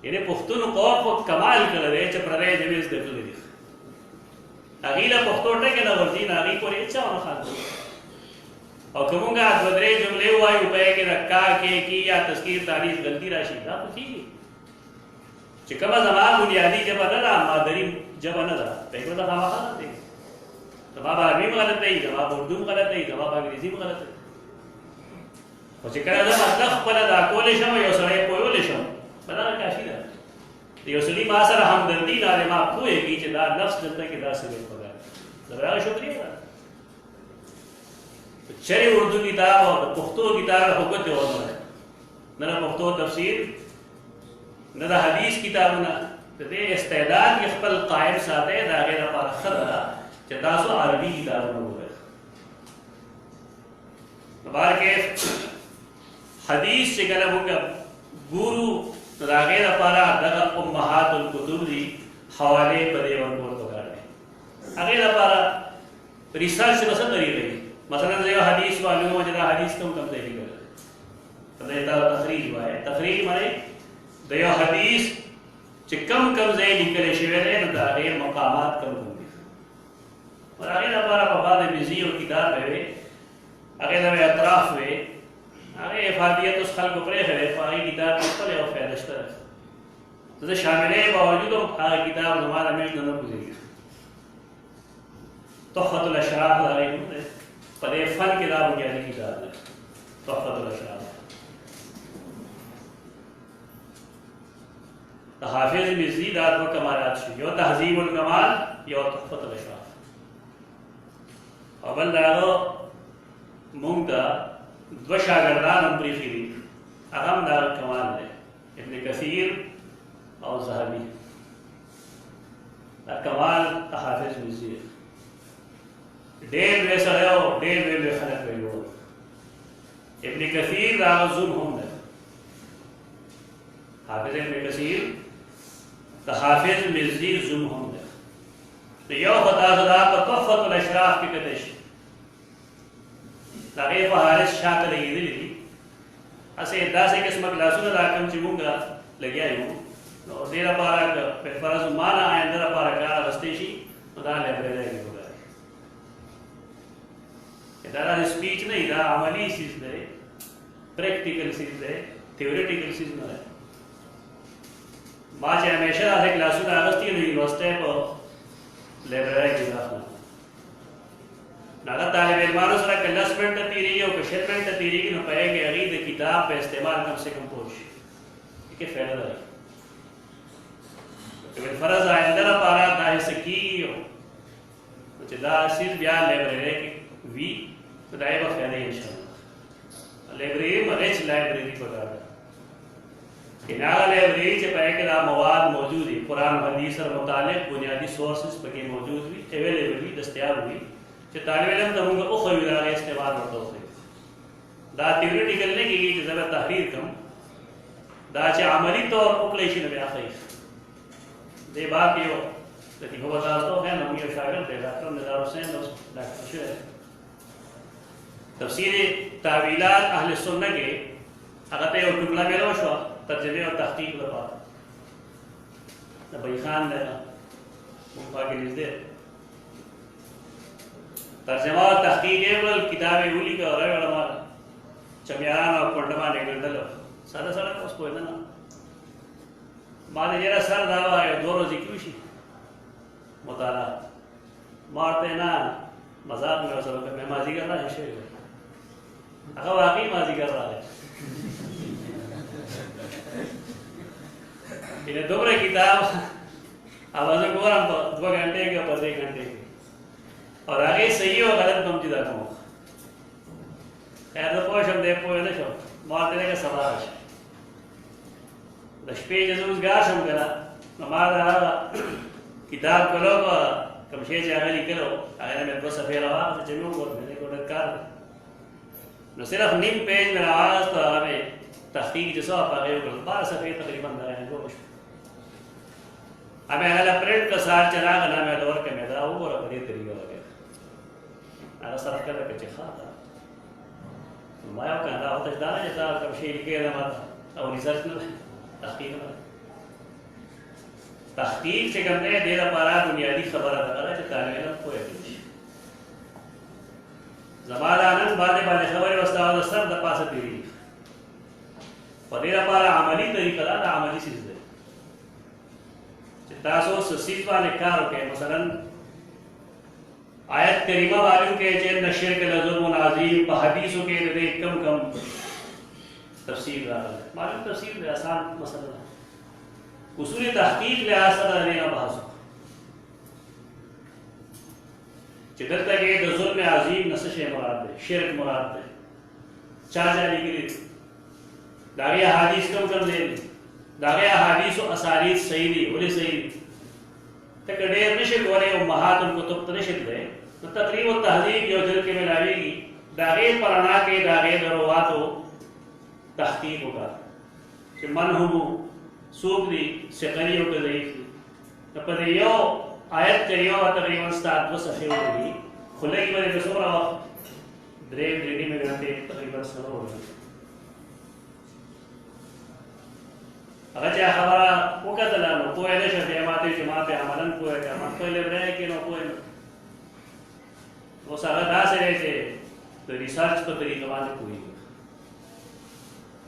यानी पुख्तून कौम को कमाल कर रहे चप्रदे जमीज देखो दे अगीला पुख्तो टे के ना वर्दी ना अगी को अच्छा होना खान और कहूँगा बदरे जुमले हुआ उपाय के रक्का के की या तस्कीर तारीफ गलती राशि था तो ठीक चिकमा जमा बुनियादी जब ना मादरी जब ना पहले तो खावा खा दे जवाब अरबी में गलत है जवाब उर्दू में गलत है जवाब अंग्रेजी में गलत है और चिकना जब मतलब पला दा कोले शम यो सरे कोयो ले शम बना काशी ना यो सली मासर हमदर्दी ना रे मा को है कि चदा नफ्स जनता के दास से पगा जरा शुक्रिया शरी उर्दू किताब और पुख्तो किताब हुकूमत जो होना है ना पुख्तो तफसीर ना हदीस किताब ना ते इस्तेदाद के खपल कायम साथे दागे ना पर खदा चदासो अरबी किताब ना हो गए बार के हदीस से गला होगा गुरु दागे ना पारा दगा उम्महातुल कुतुब दी हवाले पदे और बोल बगाड़े आगे ना पारा रिसर्च से बस करी गई मसलन जो हदीस वालों में जरा हदीस कम दे दी गई तो ये तखरीज हुआ है तखरीज माने दया हदीस चिकम कम जे निकले शिवेरे न दागे मकामात कम होंगे और आगे ना पारा बबाद बिजी और किताब है आगे ना अतराफ में आगे फादियत उस खल को परे है फाई किताब पर और फैरिस्त है तो शामिल है बावजूद आगे किताब हमारा में न गुजरी तोहफतुल अशराफ दागे पदे फन किताब क्या लिखी किताब है तोहफतुल अशराफ तो हाफिज मिज़ी दात व कमालात यो तहज़ीबुल कमाल यो तोहफतुल अशराफ अवल दारो मुंगदा दो शागिर्दान अमरी खिली अहम दार कमाल है इब्न कसीर और ज़हबी कमाल हाफिज मिज़ी डेढ़ वे सड़ो डेढ़ वे खलक वे हो इब्न कसीर राजुम होंगे हाफिज इब्न कसीर د حافظ مزدي زوم هم ده نو یو خو تاسو دا په تحفة الاشراف کې کتلی شي د هغې په حارث شاته لګېدلي دي هسې داسې قسمه کلاسونه دا کوم چې مونږ لګیا یو نو دې لپاره که په فرض مانه آینده لپاره کار اخیستی شي نو دا لایبرري کې وګورئ دا سپیچ نه دا عملی چیز دی پریکټیکل چیز دی تھیوریټیکل چیز نه دی ما چې همیشه داسې کلاسونه اخیستي نو یونیورسټۍ په لایبرري کې داخله نو هغه طالب علمانو سره که 10 منټه تېرېږي او که 6 منټه تېرېږي نو په هغې کې هغې د کتاب په استعمال کم سے کم پوه شي کې فایده ده که بالفرض آینده لپاره دا هڅه کېږي نو چې دا چیز بیا لایبرري کې وي نو دا یې به فایده انشاءالله لایبرري ریچ لایبرري پکار ده ان هغه لایبرري چې په هغې کې دا مواد موجود وي قرآن حدیث سره متعلق بنیادي سورسز پکې موجود وي اویلیبل وي دستیاب وي چې طالب علم ته موږ وښیو د هغې استعمال ورته وښیو دا تھیوریټیکل نه کېږي چې زه به تحریر کړم دا چې عملي طور وکړی شي نو بیا ښه دې باب کې یو لطیفه به تاسو ته وښیم زموږ یو شاګرد دی ډاکټر نظار حسین اوس ډاکټر شوی تفسیر تعویلات اهل سنه کې هغه ته یو ټوکړه میلاو شوه ترجمه او تحقیق لپاره د بهي خان دی موږ پاکې نږدې ترجمه او تحقیق یې وکړل کتاب یې ولیکه او راوړه ما چمیاران او کونډه باندې ګرځېدلو ساده سړک اوس پوهېده نه ما د یاره سر دا وایو 2 ورځې کې وشي مطالعه ما ورته نه مذاق مې ورسره وکړ مې مازدیګر راغی شوی هغه واقعي مازدیګر راغی یعنې دومره کتاب او زه ګورم په 2 غنټې کې په 3 غنټې کې او د هغې صحیح او غلط به هم جدا کوم خیر زه پوه شم دی پوه نه شم ما ورته دی که سبا راشي د شپې چې زه اوسګار شم که نه نو ما د هغه کتاب کلو په کوم شی چې هغه لیکلو هغې نه مې 2 صفحې راواخېستې چې مې وګورم دی کو ډېر کار دی نو صرف نیم پیج مې راواخېست او هغه مې تحقیق چې څه وه په هغې وکړل 12 صفحې تقریبا د هغې جوړه شوه مې هغه له پرنټ که سهار چې راغله مې ورته ورکړه مې دا وګوره په دې طریقه وکړه هغه سره کله که چې ښه ده ما یې وکړه دا ورته دا نه چې تا کوم شی لیکلی دی ما ته او ریسرچ نه دی تحقیق نه دی تحقیق چې کوم دی دې لپاره بنیادي خبره ده چې طالب علم پوه کړي شي زما دا نن باندې خبرې وستا د سر د پاسه تېرېږي په دې لپاره عملي طریقه ده دا عملي څیز دی چې تاسو څه څیز باندې کار وکړئ مثلا آیت کریمه معلوم کړئ چې ان الشرک لظلم عظیم په حدیثو کې د دې کم تفسیر راغلی معلوم تفسیر دی آسان مسله ده اصول تحقیق لحاظ سره د دې نه بحث وکړو چې دلته کې د ظلم عظیم نه څه شی مراد دی شرک مراد دی چا لیکلي دي د هغې احادیث کوم دی د هغې احادیثو اسانید صحیح دي ولې صحیح دي ته که ډېر نه شي کولی امهات الکتب ته نه شي تللی نو تقریب التهذیب یو جلد کې میلاویږي د هغې په رڼا کې د هغې د رواتو تحقیق وکړه چې من هم څوک دي ثقلي او که ضعیف دي نو په دې یو آیت کې یو تقریبا ستا 2 صفحې ولیکي خو لږ به دې څومره وخت 3 نیمې غنټې تقریبا سره ولیکي هغه چې خبره وکتله نو پوه نه شم بیا ما ته چې ما پې عملا پوه کړه ما خپل لایبررۍ کې نو پوه نه اوس هغه داسې دی چې د ریسرچ په طریقه باندې پوهېږي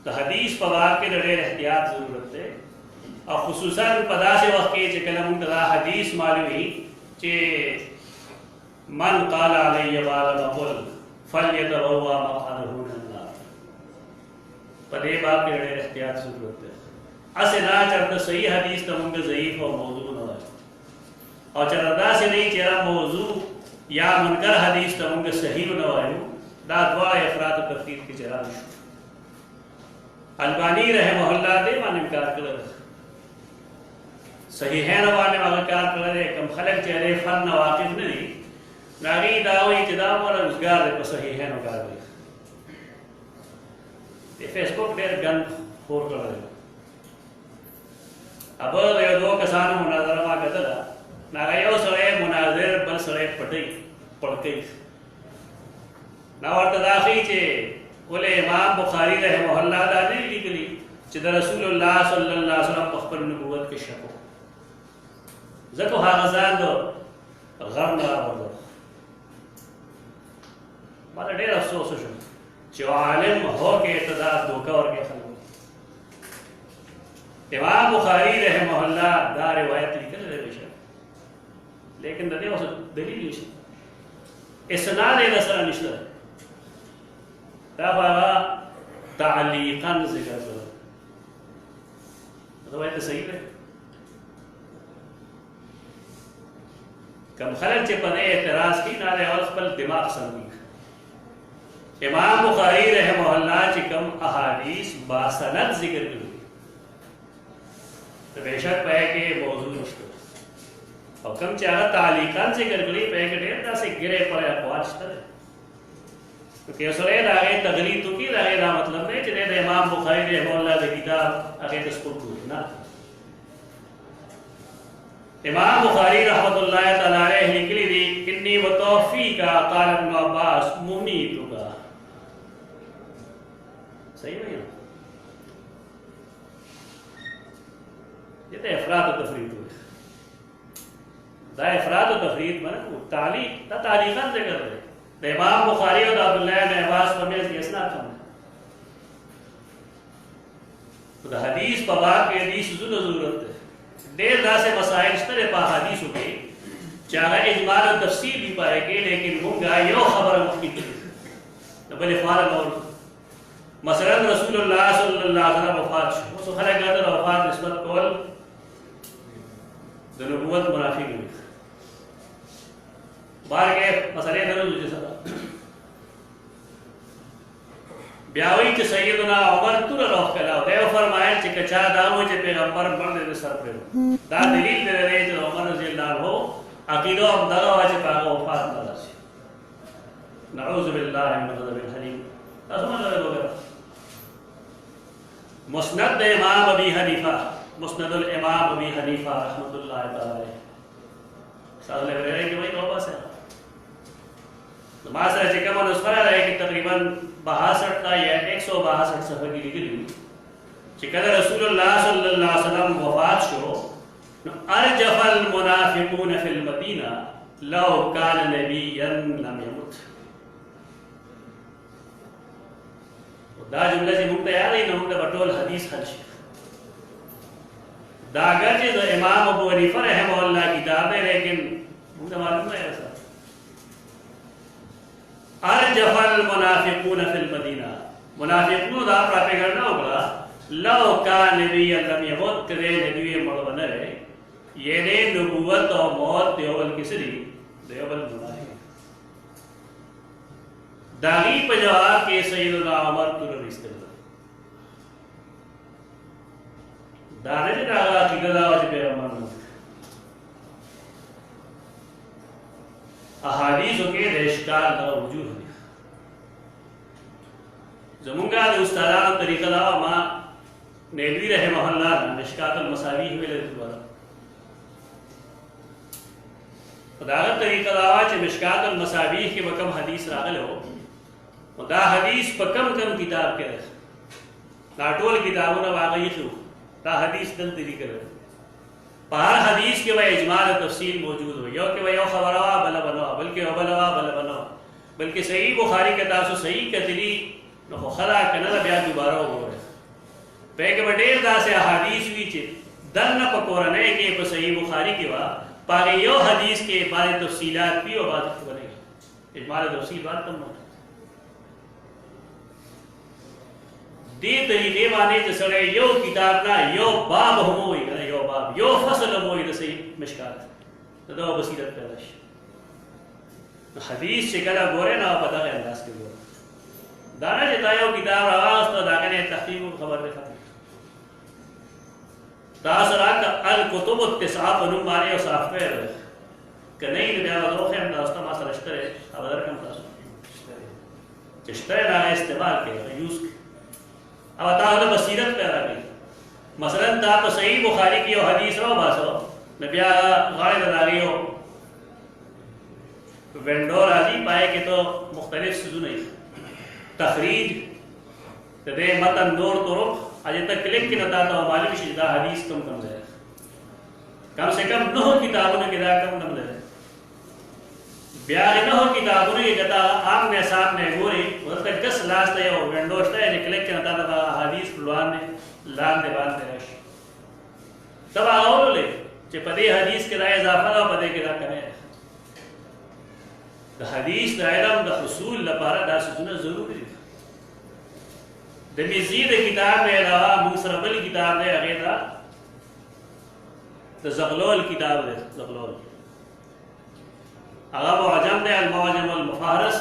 د حدیث په باب کې د ډېر احتیاط ضرورت دی او خصوصا په داسې وخت کې چې کله موږ دا حدیث معلوم وي چې من قال علی بعد ما قل فلیتبوأ مقعده من النار په دې باب کې ډېر احتیاط ضرورت دی اسې نه چېرته صحیح حدیث ته موږ ضعیف او موضوع نه وایو او چېرته داسې نه وي چې موضوع یا منکر حدیث ته موږ صحیح نه وایو دا دواړه افراط و تفریط کې چران شو البانی رحمه الله دې باندې کار کړی صحیحین باندې هغه کار کړی دی کوم خلک چې هغې فن نه واقف نه دي نو هغې دا وایي چې دا مونه روزګار دی په صحیحینو کار کوي د فیسبوک ډېر ګند خور کړی دی अब यो दो कसान मुनाजरा मा कतला ना यो सळे मुनाजिर बल सळे पटई पड़कई ना ورته داخی چې ول امام بخاری رحمه الله دا نه لیکلي چې د رسول الله صلی الله علیه وسلم په خپل نبوت کې شک زکه هغه ځان دو غم نه راوړل ما ډېر افسوس شو چې عالم هو کې ابتدا دوکا ورکه خلک امام بخاری رحمه الله دا روایت لیکل لري لیکن د دې اوس دلیل نشته اسناد یې سره نشته دا هغه تعلیقا ذکر کړو دا وایي ته صحیح ده کم خلک چې په دې اعتراض کوي نه له خپل دماغ سموي امام بخاری رحمه الله چې کوم احادیث با سند ذکر کړي तो बेशक पे के मौजूद नष्ट और कम चाह तालीकान से करगली पे के डेटा से गिरे पड़े अखबार स्तर तो कैसरे रागे तगली तो की रागे ना मतलब नहीं चले इमाम बुखारी रहमतुल्लाह की किताब आगे इसको ना इमाम बुखारी रहमतुल्लाह तआला अलैहि लिखली दी इन्नी व तौफीका क़ाल इब्न अब्बास मुमीतुका सही नहीं ये तो इफरात और तफरीद हुई दा इफरात और तफरीद में तालीक ता तालीकान से कर रहे इमाम बुखारी और अब्दुल्लाह इब्न अब्बास पर में इसना कम तो हदीस पर बात के हदीस जरूरत है देर दा से मसाइल इस तरह पा हदीस हो गई चाहे इजमाल और तफसील भी पाएंगे लेकिन मुंगा यो खबर मुफ्ती तो बले फार और मसलन रसूलुल्लाह सल्लल्लाहु अलैहि वसल्लम वफात वो खला कहते वफात निस्बत कौल नबूवत मुनाफिक हुई बार के मसले नरु जैसा ब्यावी के सैयदना उमर तुर रफ कला देव फरमाए कि कचा दाव जे पैगंबर मर्द दे सर पे दा दलील दे रहे जो उमर रजी अल्लाह हो अकीदो अब दगा वाजे पागो वफात ना रसी नऊज़ बिल्लाहि मिन ग़ज़बिल हलीम असमा लोग मुस्नद इमाम अबी हनीफा मुस्नद इमाम अबी हनीफा रहमतुल्लाह तआला साल लग रहे कि भाई तौबा से नमाज से कम नुस्खा रहे कि तकरीबन 62 का या 162 सफर की लिखी हुई कि कदर रसूलुल्लाह सल्लल्लाहु अलैहि वसल्लम वफात शो अरजफल मुनाफिकून फिल मदीना लौ कान नबियन लम यमुत दा जुमला से मुक्त याद है नमुक्त बटोल हदीस हल दागर जे इमाम अबू हनीफा रहमतुल्लाह किताब है लेकिन मुझे मालूम है ऐसा अरजफल मुनाफिकून फिल मदीना मुनाफिकून दा प्रोपेगेंडा होगा लौ कान नबियन लम यमुत करे नबी मरवने ये ने नबूवत और मौत देवल किसरी देवल मुनाफिक दागी पजवाब के सैयदना उमर तुर इस्तेमाल दाने ने दागा किदा वाज पैगंबर अहादीस के रेशकार का वजूद है जमुंगा दे उस्तादान तरीका दा मा नेलवी रहमहुल्लाह मिशकातुल मसाबीह में ले दोबारा दागा तरीका दा च मिशकातुल मसाबीह के मकम हदीस रागल हो दा हदीस पर कम किताब के नाटोल किताबों ने वाकई शो दा हदीस दल तरी कर पार हदीस के वह इजमाल तफसील मौजूद हो यो के वह यो खबरवा बल बनो बल्कि बलवा बल बनो बल्कि सही बुखारी के तासु सही कतली न खला कनला बया दोबारा हो रहा पे के बडेर दा से हदीस विच दन न पकोरने के पर सही बुखारी के वा पागे यो हदीस के बारे तफसीलात भी और बात बनेगा इजमाल तफसील बात कम दे तरीके माने जसड़े यो किताब ना यो बाब हम होई ना यो बाब यो फसल हम होई सही मिशकात तो दो बसीरत पैदाश हदीस से कला गोरे ना पता है अंदाज के गोरे दाना जतायो किताब आवाज तो दागने तहकीक खबर देखा दासरात अल कुतुब तिसाब नुम माने और सॉफ्टवेयर के नहीं ने दो है अंदाज तो मासर इश्तरे अदर कम तासो इश्तरे ना इस्तेमाल के यूज अब ताहले बसीरत पैदा की मसलन ता तो सही बुखारी की और हदीस रो बासो नबिया गाड़े लगाइयो वेंडोर आदि पाए के तो मुख्तलिफ सुजुने तखरीज तदे मतन नूर तुरुक अजे तक क्लिक की नता तो मालूम शिदा हदीस कम है कम से कम 9 किताबों ने किदा कम है ब्याह न हो किताबों ने जता आमने सामने गोरी वो तक 10 लास्ट है और वेंडोर है जे क्लिक की नता तो हदीस फुलवान ने लान दे बांध दे तब आओ ले जे पदे हदीस के राय इजाफा ना पदे के रा करे द हदीस द इल्म द उसूल लपारा दा सुना जरूरी है द मजीद किताब में अलावा मुसरबल किताब है अगेदा द ज़गलोल किताब है ज़गलोल अगा मुअजम दे अल मुअजम अल मुफारस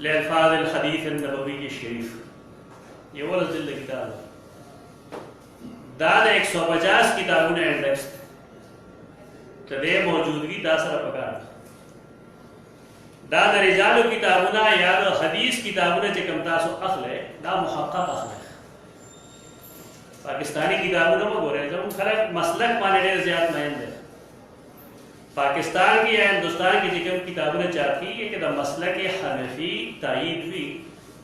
ले अल्फाज अल हदीस नबवी शरीफ ये वो जिल्द किताब है दाद 150 किताबों ने इंडेक्स तदे मौजूदगी दासर पकार दाद रिजाल किताबों ना याद हदीस किताबों ने चिकम तासो अखले दा मुहक्कक अखले पाकिस्तानी किताबों में गोरे जब खलक मसलक माने दे ज्यादा नहीं है पाकिस्तान की या हिंदुस्तान की चिकम किताबों ने चाहती है कि दा मसलक हनफी तायीद भी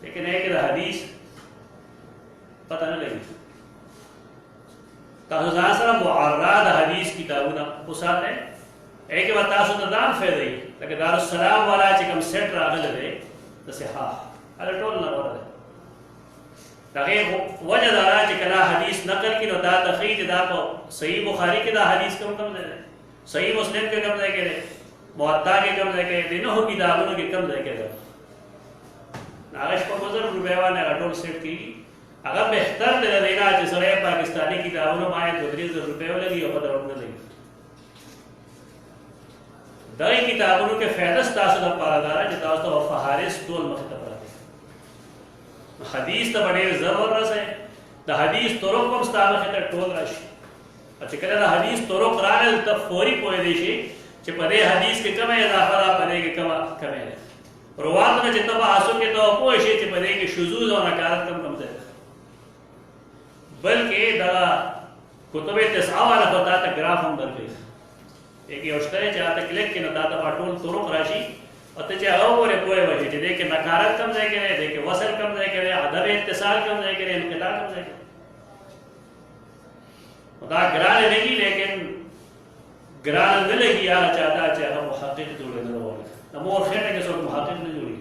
लेकिन है कि हदीस पता नहीं लगी ताज़ासरा मुअर्रद हदीस किताबों ना उसात है एक बात तासो दान फेदई लेकिन दारुस सलाम वाला चिकम सेट रागल दे जैसे हा अरे टोल ना वाला ताकि वजह दारा चिकला हदीस नकल की नता तखरीज दा को सही बुखारी के दा हदीस कम दे सही मुस्लिम के कम दे के मुअत्ता के कम दे के दिनों किताबों के कम दे के नागश को गुजर रुपया ने टोल सेट की अगर बेहतर दे देना जिसरे पाकिस्तानी किताबों में आए 2-3 रुपए लगी और पता नहीं लगी दई किताबों के फैदस तासद पारादारा जिता तो फहारिस टोल मखतब रहे हदीस तो बड़े जबरदस्त है द हदीस तुरुक को मुस्ताब है टोल रश अच्छा करे द हदीस तुरुक राल तब फौरी कोई देशी che pade hadis ke kama idafa pade ke kama kame रुवात में जितना आंसू के तो कोई शे चे पदे के शुजूज और नकारत कम से बल्कि दला कुतुबे तसावा ना होता था ग्राफ हम दरके एक योजना चाहता क्लिक के नता था पाटूल तुरुक राशि और ते चाहो बोले कोई वजह जे देखे नकारत कम जाए के देखे वसल कम जाए के अदब इत्तिसाल कम जाए के इनकिता कम जाए खुदा ग्रान नहीं लेकिन ग्रान न लगी आ चाहता चाहे हम मुहक्किक जुड़े न हो नमो खेने के साथ मुहक्किक नहीं जुड़ी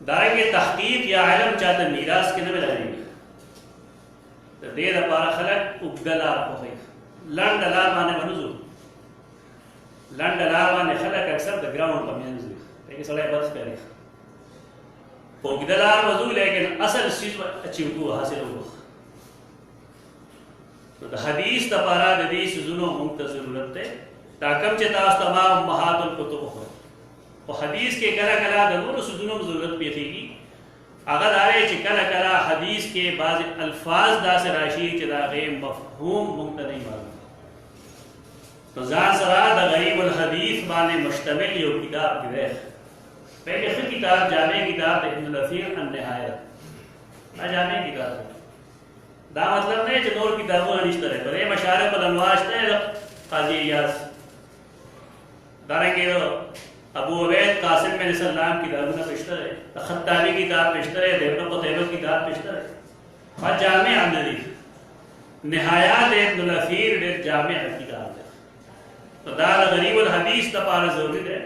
दाए के तहकीक या इल्म चाहते मीरास के न मिलाएंगे तो देर अपारा खलक उगदला को है लंड दलाल माने मनुजू लंड दलाल माने खलक अक्सर द ग्राउंड पर मिलने लेकिन सलाह बस करे उगदला मौजू लेकिन असल चीज अच्छी को हासिल हो तो हदीस तपारा हदीस जुनो मुक्त जरूरत है ताकम चेतास तमाम महातुल कुतुब हो और हदीस के कला कला दनूर सुजुनो जरूरत भी थी अगर आरे चिकला कला हदीस के बाज अल्फाज दा से राशि चदा गे मफहूम मुक्त नहीं मालूम तो जान सरा द गरीब अल हदीस माने मुश्तमिल यो किताब गिरे पहले फिर किताब जामे किताब इब्न लसीर अन निहायत आ जामे किताब दा मतलब नहीं जो नूर किताबों अनिश्तर है पर ये मशारे पर अनवाश है काजी यास दारेंगे अबू उबैद कासिम बिन सलाम की किताब में पेशतर है खत्ताबी की किताब पेशतर है देवनो क़तैबा की किताब पेशतर है और जामे अन निहायत इब्न लसीर दे जामे की किताब है तो दाल गरीब अल हदीस तपारा जरूरी है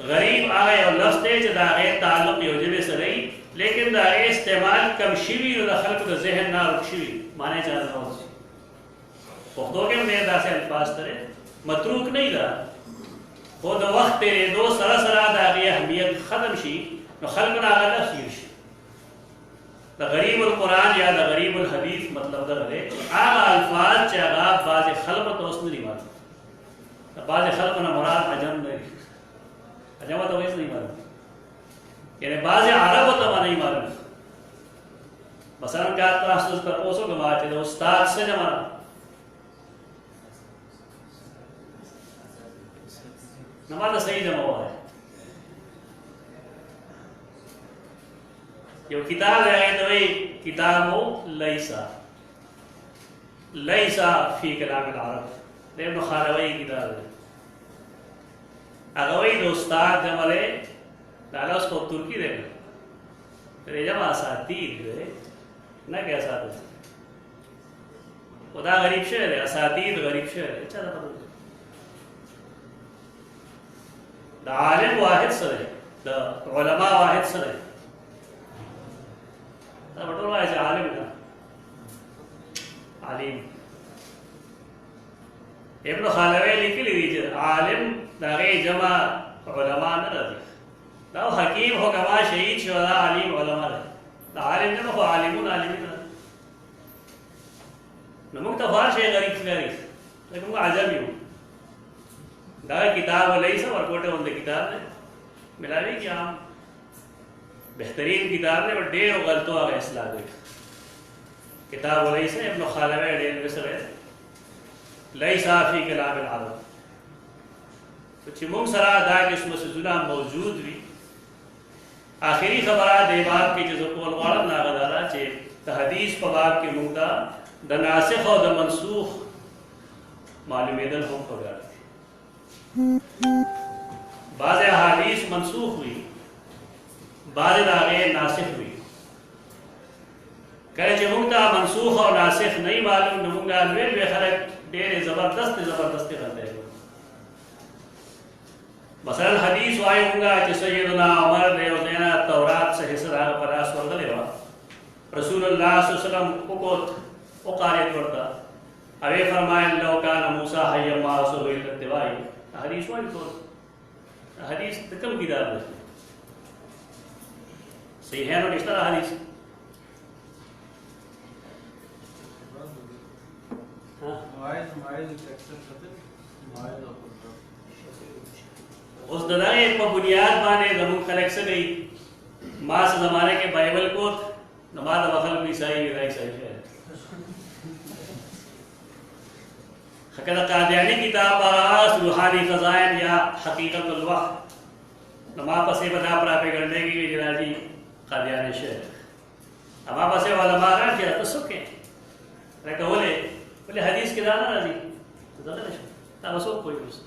गरीब आए और लफ्ज़ है जो दागे ताल्लुक योजने से रही लेकिन दागे इस्तेमाल कम शिवी और खल्क द ज़हन ना रुखशिवी माने जा रहा हो खुदो के मेरे दासे अल्फाज तरे मतरूक नहीं दा वो द वक्त तेरे दो सरा दागे अहमियत खत्म शी न खल्क ना आला शीर्ष द गरीब अल कुरान या द गरीब अल हदीस मतलब द रहे आगा अल्फाज चागा बाज खल्क तो उसने नहीं मालूम बाज खल्क ना मुराद अजम नहीं अजम तो वैसे नहीं मालूम यानी बाज अरब तो नहीं मालूम मसलन क्या क्लास पर पोसो के बात है उस्ताद से जमाना नमाज सही जमा हुआ है ये किताब है तो वही किताब हो लईसा लैसा फी कलाम अल-अरब दे इब्न खालवई किताब है अगवई दो उस्ताद जमले डाला उसको तुर्की देगा फिर जमा असातीद है ना क्या साथ खुदा गरीब शहर है असातीद गरीब शहर है अच्छा था द आलिम वाहिद सर है द उलमा वाहिद सर है तब बटोर ऐसे आलिम का आलिम इब्न खालवे लिखी लीजिए आलिम दागे जमा उलमा न रही दाव हकीम हो गवा शहीद शुहदा आलिम उलमा रहे द आलिम जमा हो आलिमुन आलिमीन नमुक तफार शे गरीब लेकिन वो आजमी हूँ दावे किताब वाले सब और कोटे उनके किताब ने मिला ली कि हम बेहतरीन किताब ने और डेढ़ गलतों आ गए इस्लाम में किताब वाले से इब्न खालवे डेढ़ मिस्र है लैसा फी कलाम अल-अरब तो चिमुंग सरा दा के इसमें से जुना मौजूद भी आखिरी खबरा देवाब की जो कोल वाला नागदारा चे तहदीस पबाब के मुद्दा द नासिख और द मनसूख मालूमेदल हम पगार बाज़ अहादीस मनसूख हुई बाज़ दागे नासिख हुई कहे चमुंगा मनसूख और नासिख नहीं मालूम नमुंगा वे खरक डेरे जबरदस्त करते हैं मसलन हदीस वाई होगा कि सैयदना उमर ने उदैना तौरात से हिस्सा परास वर्गलेवा रसूलुल्लाह सल्लल्लाहु अलैहि वसल्लम को क़ारित करता अवे फरमाए लो कान मूसा हय्यमा सुहिल दिवाई हदीस वाई तो हदीस कम किताब है सही है ना इस तरह हदीस उस ददाए को बुनियाद माने जमून कलेक्शन गई मास जमाने के बाइबल को नमाज वखल भी सही विदाई सही है हकदा कादियानी किताब आस रूहानी खजाइन या हकीकतुल वक्त नमा पसे बता प्रोपेगेंडा की जनाजी कादियानी शहर अमा पसे वाला मारा क्या तो सुके रे बोले हदीस के दाना राजी तो दाना ता बसो कोई बस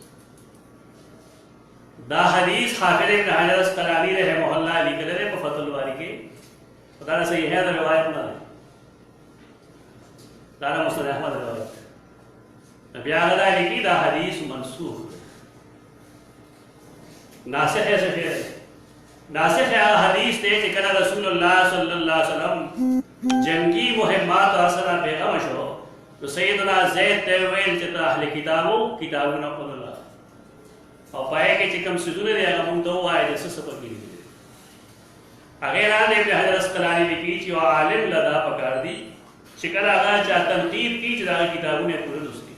दा हदीस हाफिज इब्न हजर अस्कलानी रहे मोहल्ला लिखले रे फतुल बारी के पता सही है तो रिवायत ना दाना मुस्लिम अहमद रिवायत ब्यागदा लिखी दा हदीस मनसूख नासिख है सफेद नासिख है हदीस ते जिक्र रसूलुल्लाह सल्लल्लाहु अलैहि वसल्लम जंगी मुहिम्मात असरा पैगम शो तो सैयदना ज़ैद तेवेल चिता अहले किताबों ना खुदा और पाए के चिकम सुजुने दे हम दो आए जैसे सफर की अगर आने इब्न हजर अस्कलानी ने की जो आलिम लदा पकड़ दी शिकल आगा चा तनकीद की जरा किताबों ने पूरी दुस्ती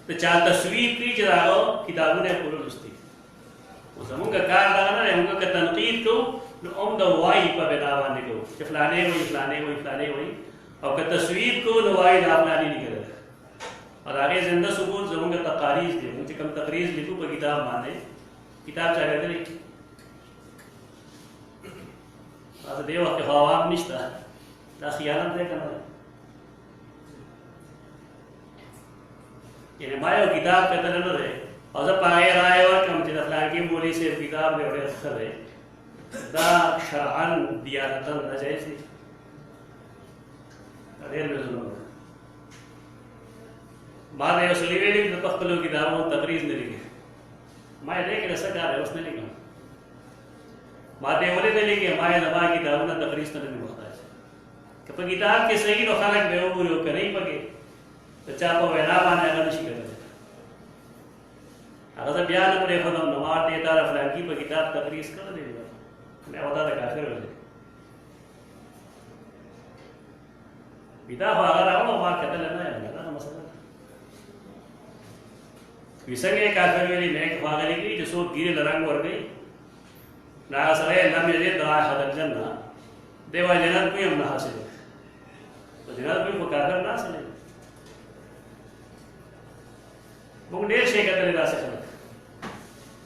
तो चा तस्वीर की जरा किताबों ने पूरी दुस्ती वो समूंगा कार लगा ना हमका का तनकीद को उम दवाई पर बेदावाने को फलाने वही और का तस्वीर को दवाई दाफनानी निकल और आगे जिंदा सबूत जरूंगा तकारीज दे मुझे कम तकरीज लिखूँ पर किताब माने किताब चाहे थे आज देव के ख्वाब निश्ता ना खियानत दे करना ये मायो किताब का तरह न रहे और जब पाए राय और कम चिता फलान की बोली से किताब में बड़े अक्षर है दा शरअन दियानतन न जैसी अरेल में जुल्म माने उसलीवे लिख तो पख्तलो किताबों तकरीज ने लिखे माय देख रहा सका है उसने लिखा माते बोले थे लिखे माय दबा किताबों ना तकरीज तो नहीं मुहताज कि पर किताब के सही तो खालक बेवकूफ हो कर नहीं पके तो चापो वेना माने अगर नहीं कर अगर तो बयान पर खदम नमाज दे तारा फलान की पर किताब तकरीज कर देगा मैं बता दे काफिर हो जाए किताब अगर आओ मार कहते लेना है ना मसला विसंगे काफिर वाली नेक भागने की जो सो गिरे लरंग वर गई ना सरे लम यजे दाय हदल जन्ना देवा जन्नत को हम ना हासिल तो जन्नत को काफिर ना हासिल वो देर से कहते दा से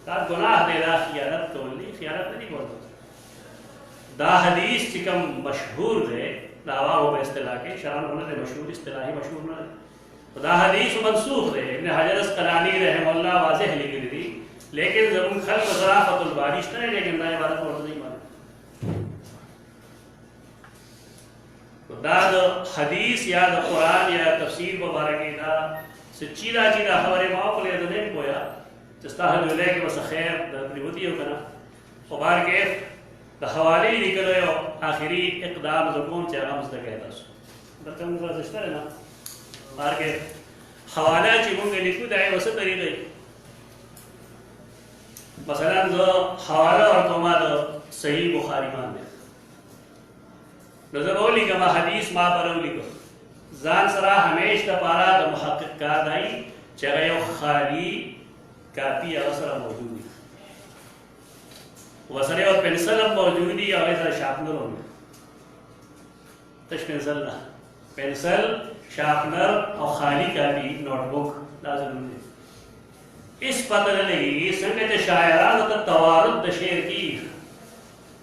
ता गुनाह दे दा खियानत नहीं बोलता दा हदीस चिकम मशहूर है दावा हो इस्तिलाह के शरान होने मशहूर इस्तिलाही मशहूर न खुदा हदीस मनसूख रहे इब्न हजर अस्कलानी रहमहुल्लाह वाज़ेह लिखी थी लेकिन जब खल्क ज़राफ़तुल बारिश ने लेकिन ना इबारत और नहीं माने खुदा हदीस या कुरान या तफसीर मुबारक का सच्चीदा चीदा खबर माओ को ले तो नहीं कोया तस्ताहल ले के बस खैर दबलीवती हो कना खबर के हवाले निकले आखिरी इकदाम ज़कून चागा मसद कहता सो बतम का रिश्ता है ना मार के हवाला चिमुंगे लिखू दाए वसे तरीके मसलन जो हवाला और तुम्हारा सही बुखारी मान दे नजरोली का हदीस मा परवली को जान सरा हमेशा पारा द मुहक्किक का दाई चगयो खाली काफी अवसर मौजूद है वसरे और पेंसिल अब मौजूदी और ऐसा शार्पनर होंगे तश पेंसिल ना पेंसिल शार्पनर और खाली कापी नोटबुक लाजम है इस पता लगेगी संगत शायरान तो तवारुद शेर की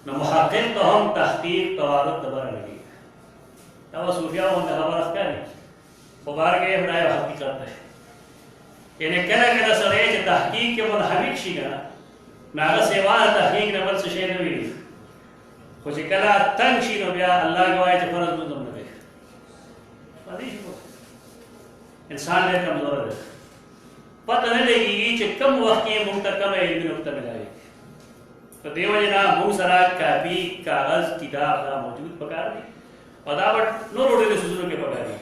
न मुहक्किक तो हम तहकीक तवारुद दबर लगी तब सूफिया वो खबर क्या नहीं खबर के बनाए हकीकत है यानी कला कला सरे के तहकीक के मुनहमिक शिगा नागा सेवा तहकीक नबल से शेर भी कुछ कला तंग शीनो बिया अल्लाह गवाए तो फर्ज में तुम लगे इंसान ने कमजोर है पता नहीं लगेगी कि कम वक्त के मुंतकम इल्मी नुक्ता मिलाए तो देवजना मुंह सरा कापी कागज किताब ना मौजूद पकार दी पदावट नो रोटे सुजुरो के पकार दी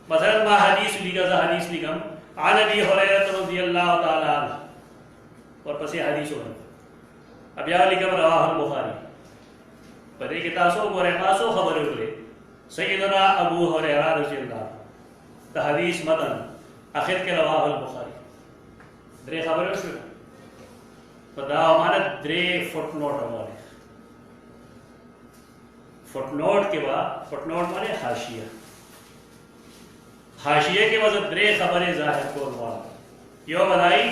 मसलन मा हदीस लिखम आन अबी हुरैरा रज़ियल्लाहु ताला और पसे हदीस हो अब या लिखम रवाहुल बुखारी पदे के तासो गोरे मासो खबर उले सय्यदना अबू हुरैरा रज़ियल्लाहु ता हदीस मतन आखिर के रवाहुल बुखारी द्रे खबर उस पदा हमारा द्रे फुटनोट हमारे फुटनोट के बाद फुटनोट माने हाशिया हाशिये के वजह द्रे खबरें जाहिर को वाला यो बताई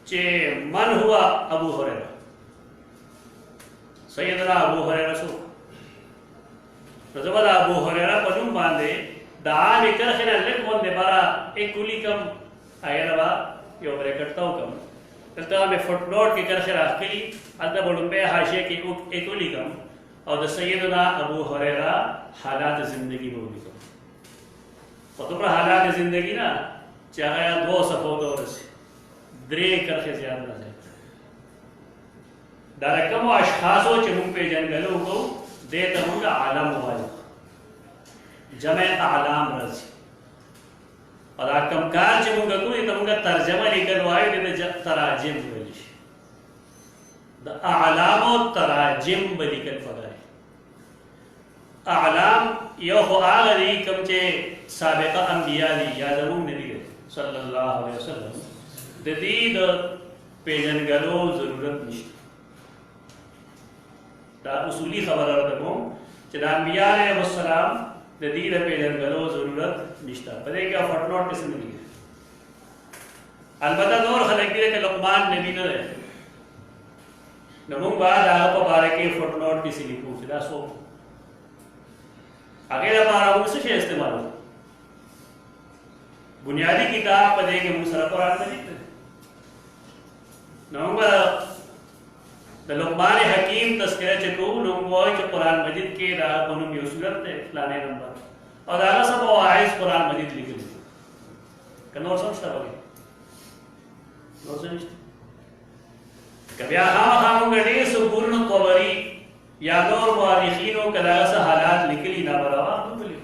चे मन हुआ अबू हुरैरा सैयदना अबू हुरैरा सो रज़बला अबू हुरैरा पनुम बांधे दाआ निकल खिना लेक मोन दे बारा एक कुली कम आयरवा यो ब्रैकेट तो कम तलता में फुटनोट के कर खिरा खिली अल्ता बड़ुंबे हाशिये की एक कुली कम और सैयदना अबू हुरैरा हालात जिंदगी बोली को और तुम्हारा हालात जिंदगी ना चाहे दो सफोद और से द्रे करके ज्यादा ना जाए दारकम अशखासो चमुम पे जंगलों को दे तमुंगा आलम वाला जमे आलाम रज और आकम कार चमुंगा को ये तमुंगा तर्जमा लेकर वाये दे तराजिम बोलिश द आलाम और तराजिम बलिकल पगाए आलाम यो हो आगरी कम चे साबिका अंबिया ली यादवुम नबी सल्लल्लाहु अलैहि वसल्लम ददीद पेजन गलो जरूरत नहीं ता उसूली खबर रखो चला अंबिया अलैहि सलाम ददीद पेजन गलो जरूरत निश्ता पता क्या फुटनोट किसने मिली अलबत्ता दौर खलक दिए के लुकमान नबी ने नमुंग बाद आप बारे के फुटनोट किसी लिखो फिदा सो आगे हमारा उनसे शेर इस्तेमाल हो बुनियादी किताब पढ़े के मुसरा कुरान में लिखते नंबर द लुकमान हकीम तस्करा चको नंबर के कुरान मजीद के रा बनुम यो सूरत है लाने नंबर और आला सब आयत कुरान मजीद लिखे कनोर समझता होगे नोर समझते कभी हम गड़े सुपूर्ण कवरी या दौर मुआरिखीनों कला से हालात निकली ना बरावा तुम बोले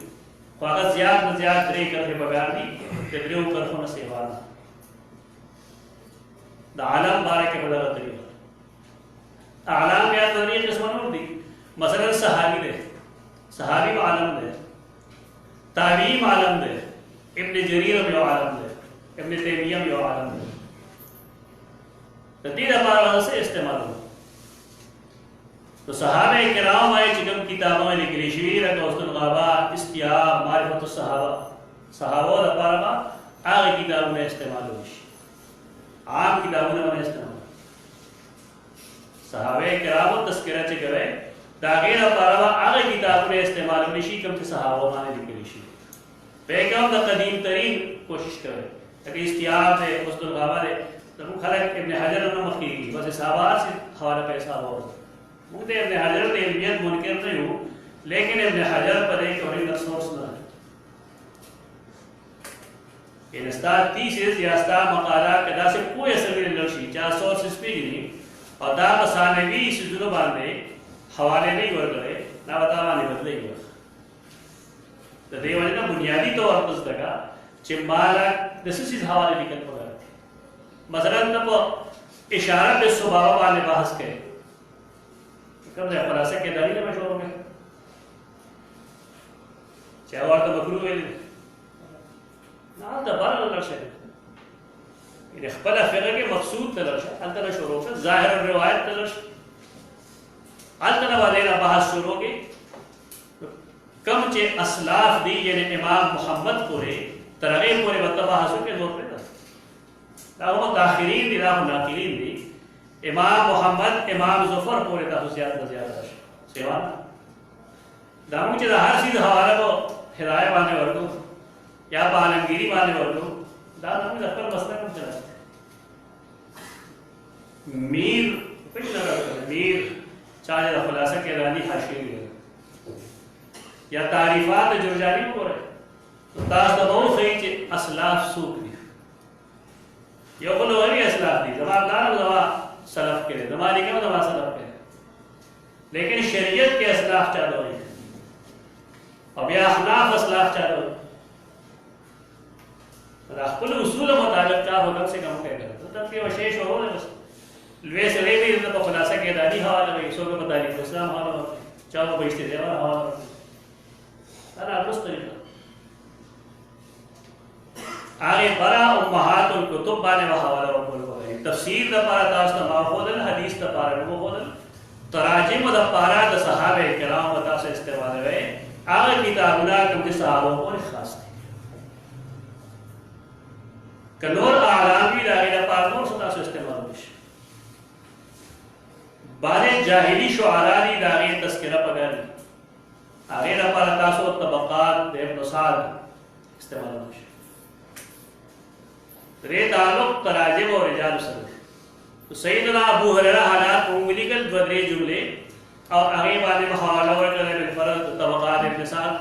कागज याद न ज्यादा रे करके बगार दी तेरे ऊपर होना सेवाना द आलम बारे के बदला तरीका आलम या तरीके किस्मों दी मसलन सहाबी आलम दे ताबीम आलम दे इब्न जरीर में आलम दे इब्न तैमिय्या में आलम दे तदीर हमारा से इस्तेमाल हो तो सहाबे किराम आए चिकम किताबों में लिखी शीर दोस्तुल गाबा इस्तियाब मारिफत सहाबा सहाबा और अपारमा आगे किताबों में इस्तेमाल होगी आम किताबों में इस्तेमाल सहाबे किराम तस्करा चिकवे दागे लपاره هغه کتابونه استعمال نشي کوم چې صحابه باندې لیکل شي پیغام د قدیم ترین کوشش کوي تکي استیاب ہے اس دل غابا ہے تو خلق ابن حجر نے مخکی بس صحابہ سے حوالہ پیسہ ہو مجھے ابن حجر نے علمیت منکر نہیں ہوں لیکن ابن حجر پر ایک اور ایک سورس نہ ہے ان استاد تیسیس یا استاد مقالہ کدا سے کوئی اثر نہیں لرشی چاہ سورسز پہ نہیں اور دا ثانوی سجدو باندې حوالے نہیں ورغلے نہ بتاوا نہیں بدلے گا تو دې وجه نه بنیادی طور پر زدګه چې مالا د سیس حواله لیکل پکار دي مثلا ته اشاره به صبح باندې بحث کړي کوم ځای خلاصه کې دلیل مشهور وګه چې ورته مکروه ویل نه دا بار لرشه ان خپل فقہ کې مقصود تلرشه انتره شروع شه ظاهر روایت تلرشه انتره باندې بحث شروع کې کم چې اسلاف دی یعنی امام محمد پورے ترغیب پورے بطبع حسن کے زور پہ دا وہ داخلین دی دا وہ ناقلین دی امام محمد امام ظفر پورے دا حسیات نزیادہ سیوانا دا مجھے دا ہر چیز حوالہ کو ہدایہ بانے وردو یا پالنگیری بانے وردو دا مجھے اپر مسئلہ کم چلا میر کچھ نگر میر چاہے دا خلاصہ کے رانی حاشی گئے یا تعریفات جرجانی ہو رہے تو تاس دباؤ خیلی چے اسلاف سوک دی یہ قلو غری اسلاف دی زمان دارم زمان سلف کرے زمان لکھے زمان سلف کرے لیکن شریعت کے اسلاف چاہتا ہوئی اب یا اخلاف اسلاف چاہتا ہوئی قل اصول مطابق چاہ حکم سے کم کہہ کرتا تب کہ وشیش ہو رہے بس لوے سے لے بھی تو خلاصہ کے دانی حوالہ ہوئی سو کے مطابق اسلام حوالہ ہوئی چاہو بیشتے دیوار حوالہ ہوئی هذا نص طريقة آگے برا امہات الکتب بانے وحوالہ رب العالمین تفسیر دا پارا تاستا ماخوذن حدیث دا پارا نموخوذن تراجم دا پارا دا صحابہ کرام و تاستا استعمال ہوئے آگے کتابنا کم دی صحابوں کو خاص تھی کنور اعلام بھی دا دا پارا نور ستا سے استعمال ہوئے بانے جاہلی شعرانی دا غیر تذکرہ پگانی آگے دا پارا تاسو طبقات دے ابن سعد استعمال ہوش رے تعلق تراجم اور رجال سرد تو سیدنا ابو حریرہ حالات انگلی کل بدرے جملے اور آگے بانے محاولہ ورکلے بالفرد طبقات ابن سعد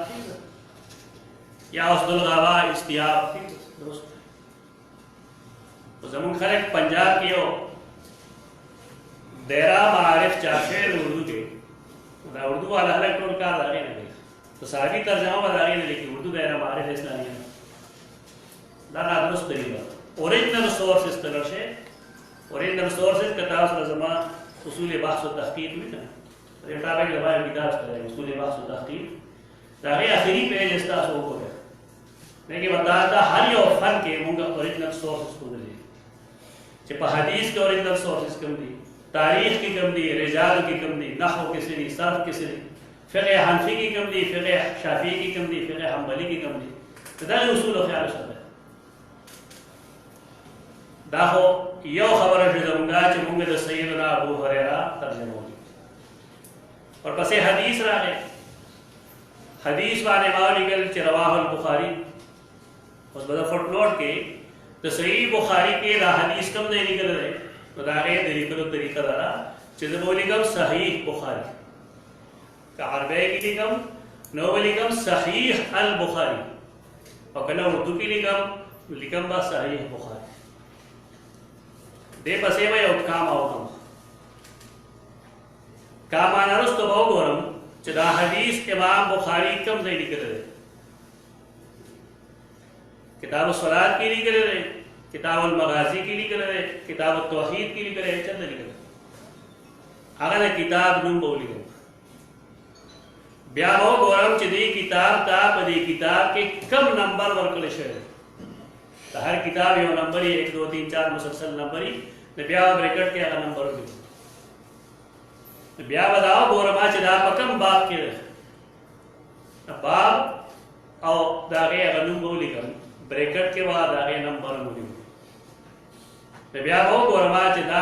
یا اسد الغابہ استیاب تو زمان خلق پنجاب کیو دیرہ معارف چاشیر اردو کے اردو والا حلق تو کار داغی نہ گئی تو صحابی ترجمہ با داغی نہ لیکن اردو دائرہ معارف اسلامی ہے لانا درست طریقہ اوریجنل سورسز تلرشے اوریجنل سورسز کتاب رزمہ اصول بحث و تحقیق میں کنا یہ ٹاپک لبائی کتاب کرے اصول بحث و تحقیق داغی آخری پیج استاس ہو کو ہے لیکن بتاتا ہر یو فن کے مونگا اوریجنل سورسز کو دلے چپا حدیث کے اوریجنل سورسز کم دی تاریخ کی کم دی رجال کی کم دی نحو کسی دی صرف کسی دی فقہ حنفی کی کم دی فقہ شافعی کی کم دی فقہ حنبلی کی کم دی تو دا اصول و خیال شد ہے دا خو یو خبر شدمگا چی مونگا دا سیدنا ابو حریرہ ترجمہ ہوگی اور پسے حدیث را گئے حدیث بانے مالی گل چی رواہ البخاری اس بدا فٹ نوٹ کے دا صحیح بخاری کے دا حدیث کم دے نکل رہے تو دا غیر دلیکلو طریقہ دارا چیزے بولی کم صحیح بخاری کہ عربی کی لکم نو بولی کم صحیح البخاری اور کنا اردو کی لکم با صحیح بخاری دے پسے بھائی اوٹ کام آو کم کام آنا رست تو بہو گورم چدا حدیث امام بخاری کم دے نکل رہے کتاب الصلاة کی نکل رہے کتاب المغازی کی لکھ رہے کتاب التوحید کی لکھ رہے چند لکھ رہے اگر کتاب نم بولی گئے بیا بہو گورم چی دی کتاب تا پا دی کتاب کے کم نمبر ورکل شہر تا ہر کتاب یو نمبری 1 2 3 4 مسلسل نمبری بیا بریکٹ کے اگر نمبر ہوگی بیا بداو گورما چی دا پا کم باب کے رہے باب او داغے اگر نم بولی گئے بریکٹ کے بعد آگے نمبر مولی بیا بہو گورما چی دا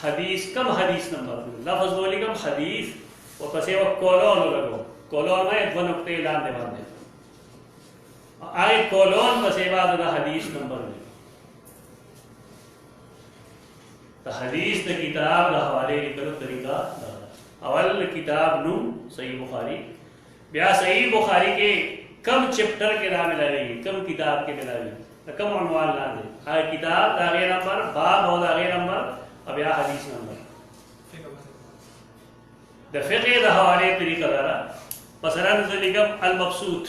حدیث کم حدیث نمبر لفظ بولی کم حدیث वो पसे वो कोलोन लगो कोलोन में दो नुक्ते लान दे बांधे आगे कोलोन पसे बाद दा हदीस नंबर में तो हदीस द किताब दा हवाले लिखो तरीका अवल किताब नु सही बुखारी ब्या सही बुखारी के कम चैप्टर के नाम मिलावेगी कम किताब के मिलावेगी कम उन्वान ना दे आगे किताब दागे नंबर बाब और दागे नंबर अब या हदीस नंबर द फिक़ह द हवाले तरीका दारा मसलन ज़लिकम अल मबसूत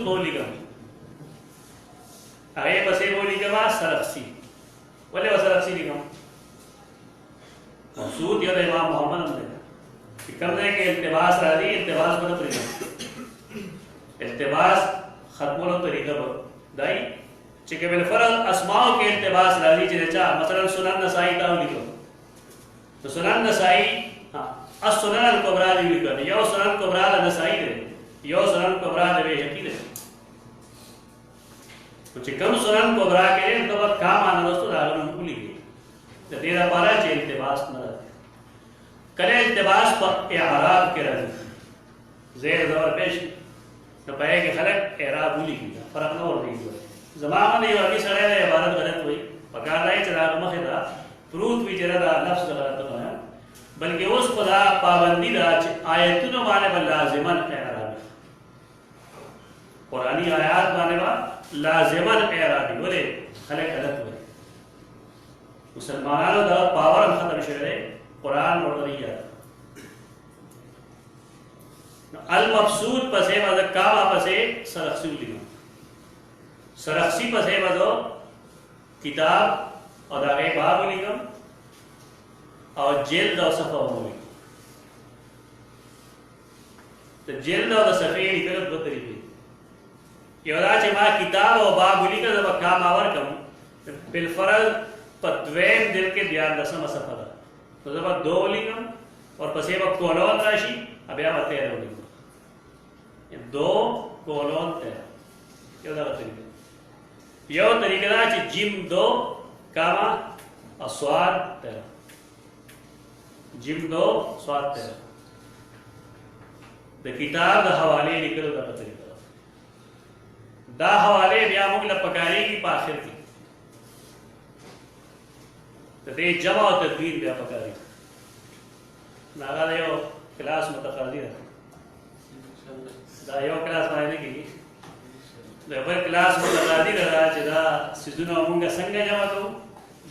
बोलिकम आगे बसे बोलिकम सरक्सी बोले सरक्सी लिखम मबसूत या इमाम मोहम्मद ने कम है कि इल्तिबास राजी इल्तिबास बनो तरीका इल्तिबास खत्मों तरीका दाई चिके बिल फरज अस्माओं के इल्तिबास राजी जैसा मसलन सुनन नसाई का लिखो तो सुनन नसाई हां अस-सुनन अल-कुबरा लिखो यो सुनन कुबरा नसाई दे यो सुनन कुबरा दे यकी दे तो चिकम सुनन कुबरा के तो काम आना दोस्तों आगे हम भूल गए तो तेरा पारा चे इल्तिबास न करे इल्तिबास पर इराब के रजी ज़ेर ज़बर पेश तो पाए कि खलक इराब भूल गया फर्क न और नहीं हुआ ज़माना नहीं अभी सड़े ने इबारत गलत हुई पका नहीं चला मखदा फ्रूट भी जरा लफ्ज़ गलत तो है बल्कि उस खुदा पाबंदी दा आयतुन माने बल लाजिमन इराब कुरानी आयत माने बा लाजिमन इराब बोले खलक गलत हुई मुसलमानों दा पावर खत्म शरे कुरान और तरीका अल मबसूत पसे वज कामा पसे सरक्सी लिखो सरक्सी पसे वजो किताब और आगे बाब लिखम और जिल्द और सफा लिखो तो जिल्द और सफे लिखो दो तरीके ये वजह से मां किताब और बाब लिखो जब काम आवर कम बिल फरज पद्वेम दिल के ध्यान रसम सफा तो जब दो लिखम और पसे वक्त कोलोन राशि अब या बते रहो ये दो कोलोन है ये वाला तरीका यो तरीका ना कि जिम दो कामा अस्वाद तेरा जिम दो स्वाद तेरा द किताब द हवाले निकल दा तरीका दा हवाले बिया मुगल पकाने की पाखिर की तो दे जमा और तदबीर बिया पकारी नागा दे यो क्लास मुतकादी है दा यो क्लास मायने की दा पर क्लास मुतकादी रहा जदा सिजुना मुंगा संगे जमा तो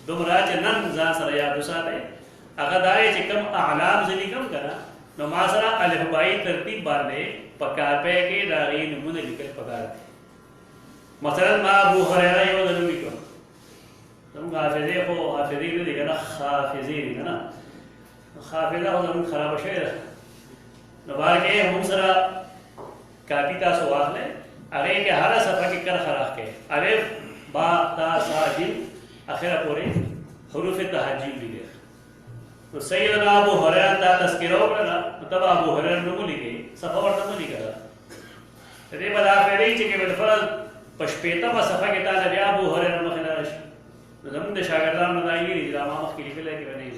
दुमरा च नन जा सर या दुसाते अगर दाए च कम अहलाम से निकम करा नो मासरा अलफबाई तरतीब बांधे पकार पे के दागी नमूने निकल पकार मसलन मा अबू हुरैरा यो जरूरी को तुम हाफिजे को हाफिजी ने देखा ना हाफिजी ने ना हाफिजा हो तुम खराब शेर नबार के हम सरा कापिता सुवाल ने अरे के हर सफा के कर खराब के अरे बा ता सा जिम आखिर पूरे हुरूफ तहज्जुद लिखे तो सैयदना अबू हुरैरा ता तस्किरो करना मतलब अबू हुरैरा ने लिखे सफा और तुम लिखा रे बला फेरी के बिलफल पशपेता बा सफा के ता ने अबू हुरैरा ने खिलाश ज़मीन दे शागिर्दान ने दाई ली जरा मामा के लिए लेके नहीं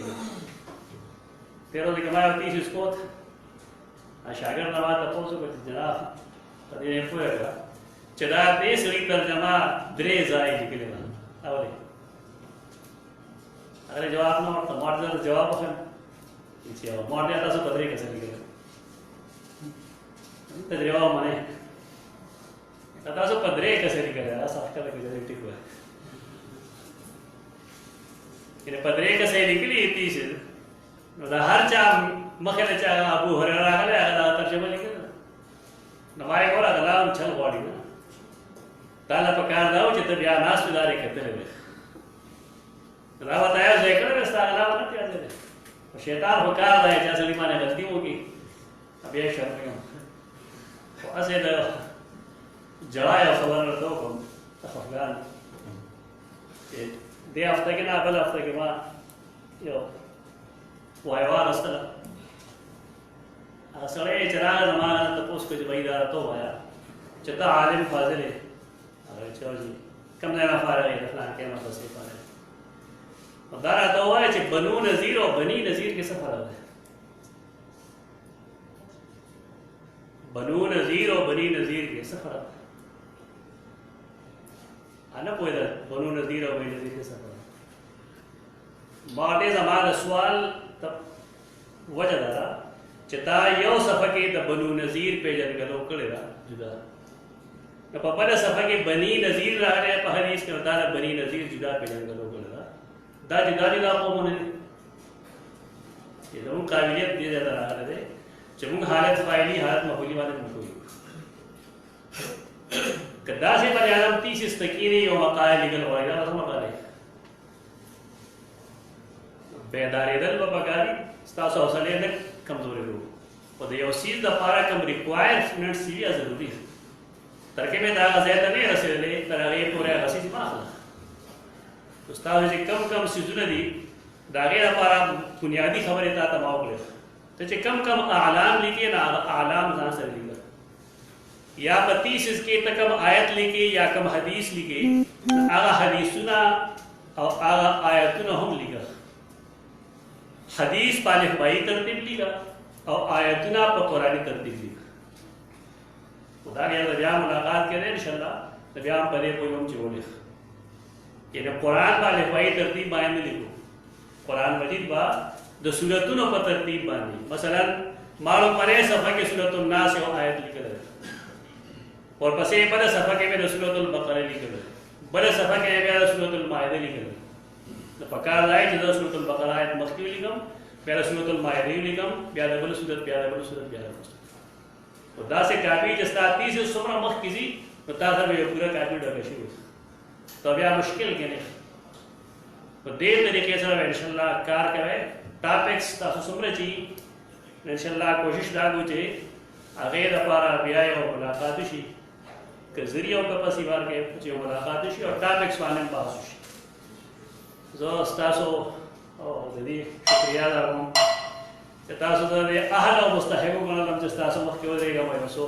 तेरो दिख मैं तीस इसको शागिर्द नवाज तपोसो को जनाब तदे फुएगा चदा देश री तर्जमा द्रे जाए निकले ना आवले अरे जवाब ना और टमाटर जवाब है इसे और मार दिया था सो पदरे कैसे निकले तजरबा माने तथा सो पदरे कैसे निकले साफ कर के जरे ठीक हुआ ये पदरे कैसे निकली थी से हर चा मखले चा अबू हुरैरा का ले तर्जुमा लिखे नमारे कोरा गलाम छल बॉडी ना ताला पकार दाओ चित बिया नास सुधारे करते रहे रावत आया देखकर रास्ता गलाम ना क्या दे शैतान पकार दाए जा सलीमा ने गलती होगी अब ये शर्म में तो ऐसे जड़ाया खबर तो अफगान दे हफ्ते के ना पहले हफ्ते के बाद यो वायवार असला असले चराग नमाज तो पोस को जबईदार तो आया चता आलिम फाजिल है अरे चलो जी कम देना फारे है फलान के मतलब से फारे दारा तो हुआ है बनु नज़ीर और बनी नज़ीर के सफर है। बनु नज़ीर और बनी नज़ीर के सफर आना कोई बनु नज़ीर और बनी नज़ीर के सफर बाटे ज़मान सवाल तब वजह दारा चिता यो सफ़ा के द बनु नज़ीर पे जंगलो कड़ेगा जुदा न पपला सफ़ा के बनी नज़ीर रहा है पर हदीस के बतारा बनी नज़ीर जुदा पे जंगलो कड़ेगा दा जुदा जुदा कौम ने ये लोग काबिलियत दिया जाता रहा है चमुक हालत फाइली हालत मफूली वाले मफूली कदा से बयान 30 इस्तकीनी यो मकाए लिगल होएगा बस मकाले बेदारे दल बगारी स्टास हौसले ने कमजोरी लो और ये चीज द पारा कम रिक्वायरमेंट सीरियस जरूरी है तरके में दागा ज़्यादा नहीं रसेले तरगे पूरे हसी माखला उस्ताद जी कम सीजुन दी दागे पारा बुनियादी खबर था तमाम ले तो कम आलाम लिखे ना आलाम जहाँ से लिखा या 32 इसके कम आयत लिखे या कम हदीस लिखे आगा हदीसुना और आगा आयतुना हम लिखा हदीस पालिफ भाई तरतीब लिखा और आयतुना पर कुरानी तरतीब लिखा खुदा के नबिया मुलाकात करें इंशाल्लाह नबिया पढ़े कोई हम चिवले ये कुरान पालिफ भाई तरतीब बाय में लिखो कुरान मजीद बा द सूरतुन पर तरतीब बानी मसलन मारो परे सफ़ा के सूरतुन नास और आयत लिखल है और पसे बड़े सफ़ा के में सूरतुल बकरा लिखल है बड़े सफ़ा के में सूरतुल माइदा लिखल है तो पकार लाए जो सूरतुल बकरा आयत मक्की लिखम पहले सूरतुल माइदा लिखम प्यारा बल सूरत प्यारा तो दा से काफी जस्ता 30 सुमरा मक्की जी तो ताजा में पूरा काफी डर शुरू तो अब मुश्किल के नहीं तो दे तरीके से इंशाल्लाह कार करे टॉपिक्स तासु सुमरे ची इंशाल्लाह कोशिश लागू चे अगेर अपारा बियाय और मुलाकात शी के जरिए का पसी बार के जो मुलाकात शी और टॉपिक्स वाले बात शी जो तासु और जदी शुक्रिया दारूं तासु दे अहल और मुस्तहिब को हम जिस तासु मख क्यों देगा मैं सो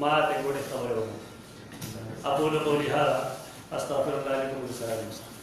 माते गोड़े खबर हो अबू लो लिहाजा अस्तगफिरुल्लाह लिकुम सलाम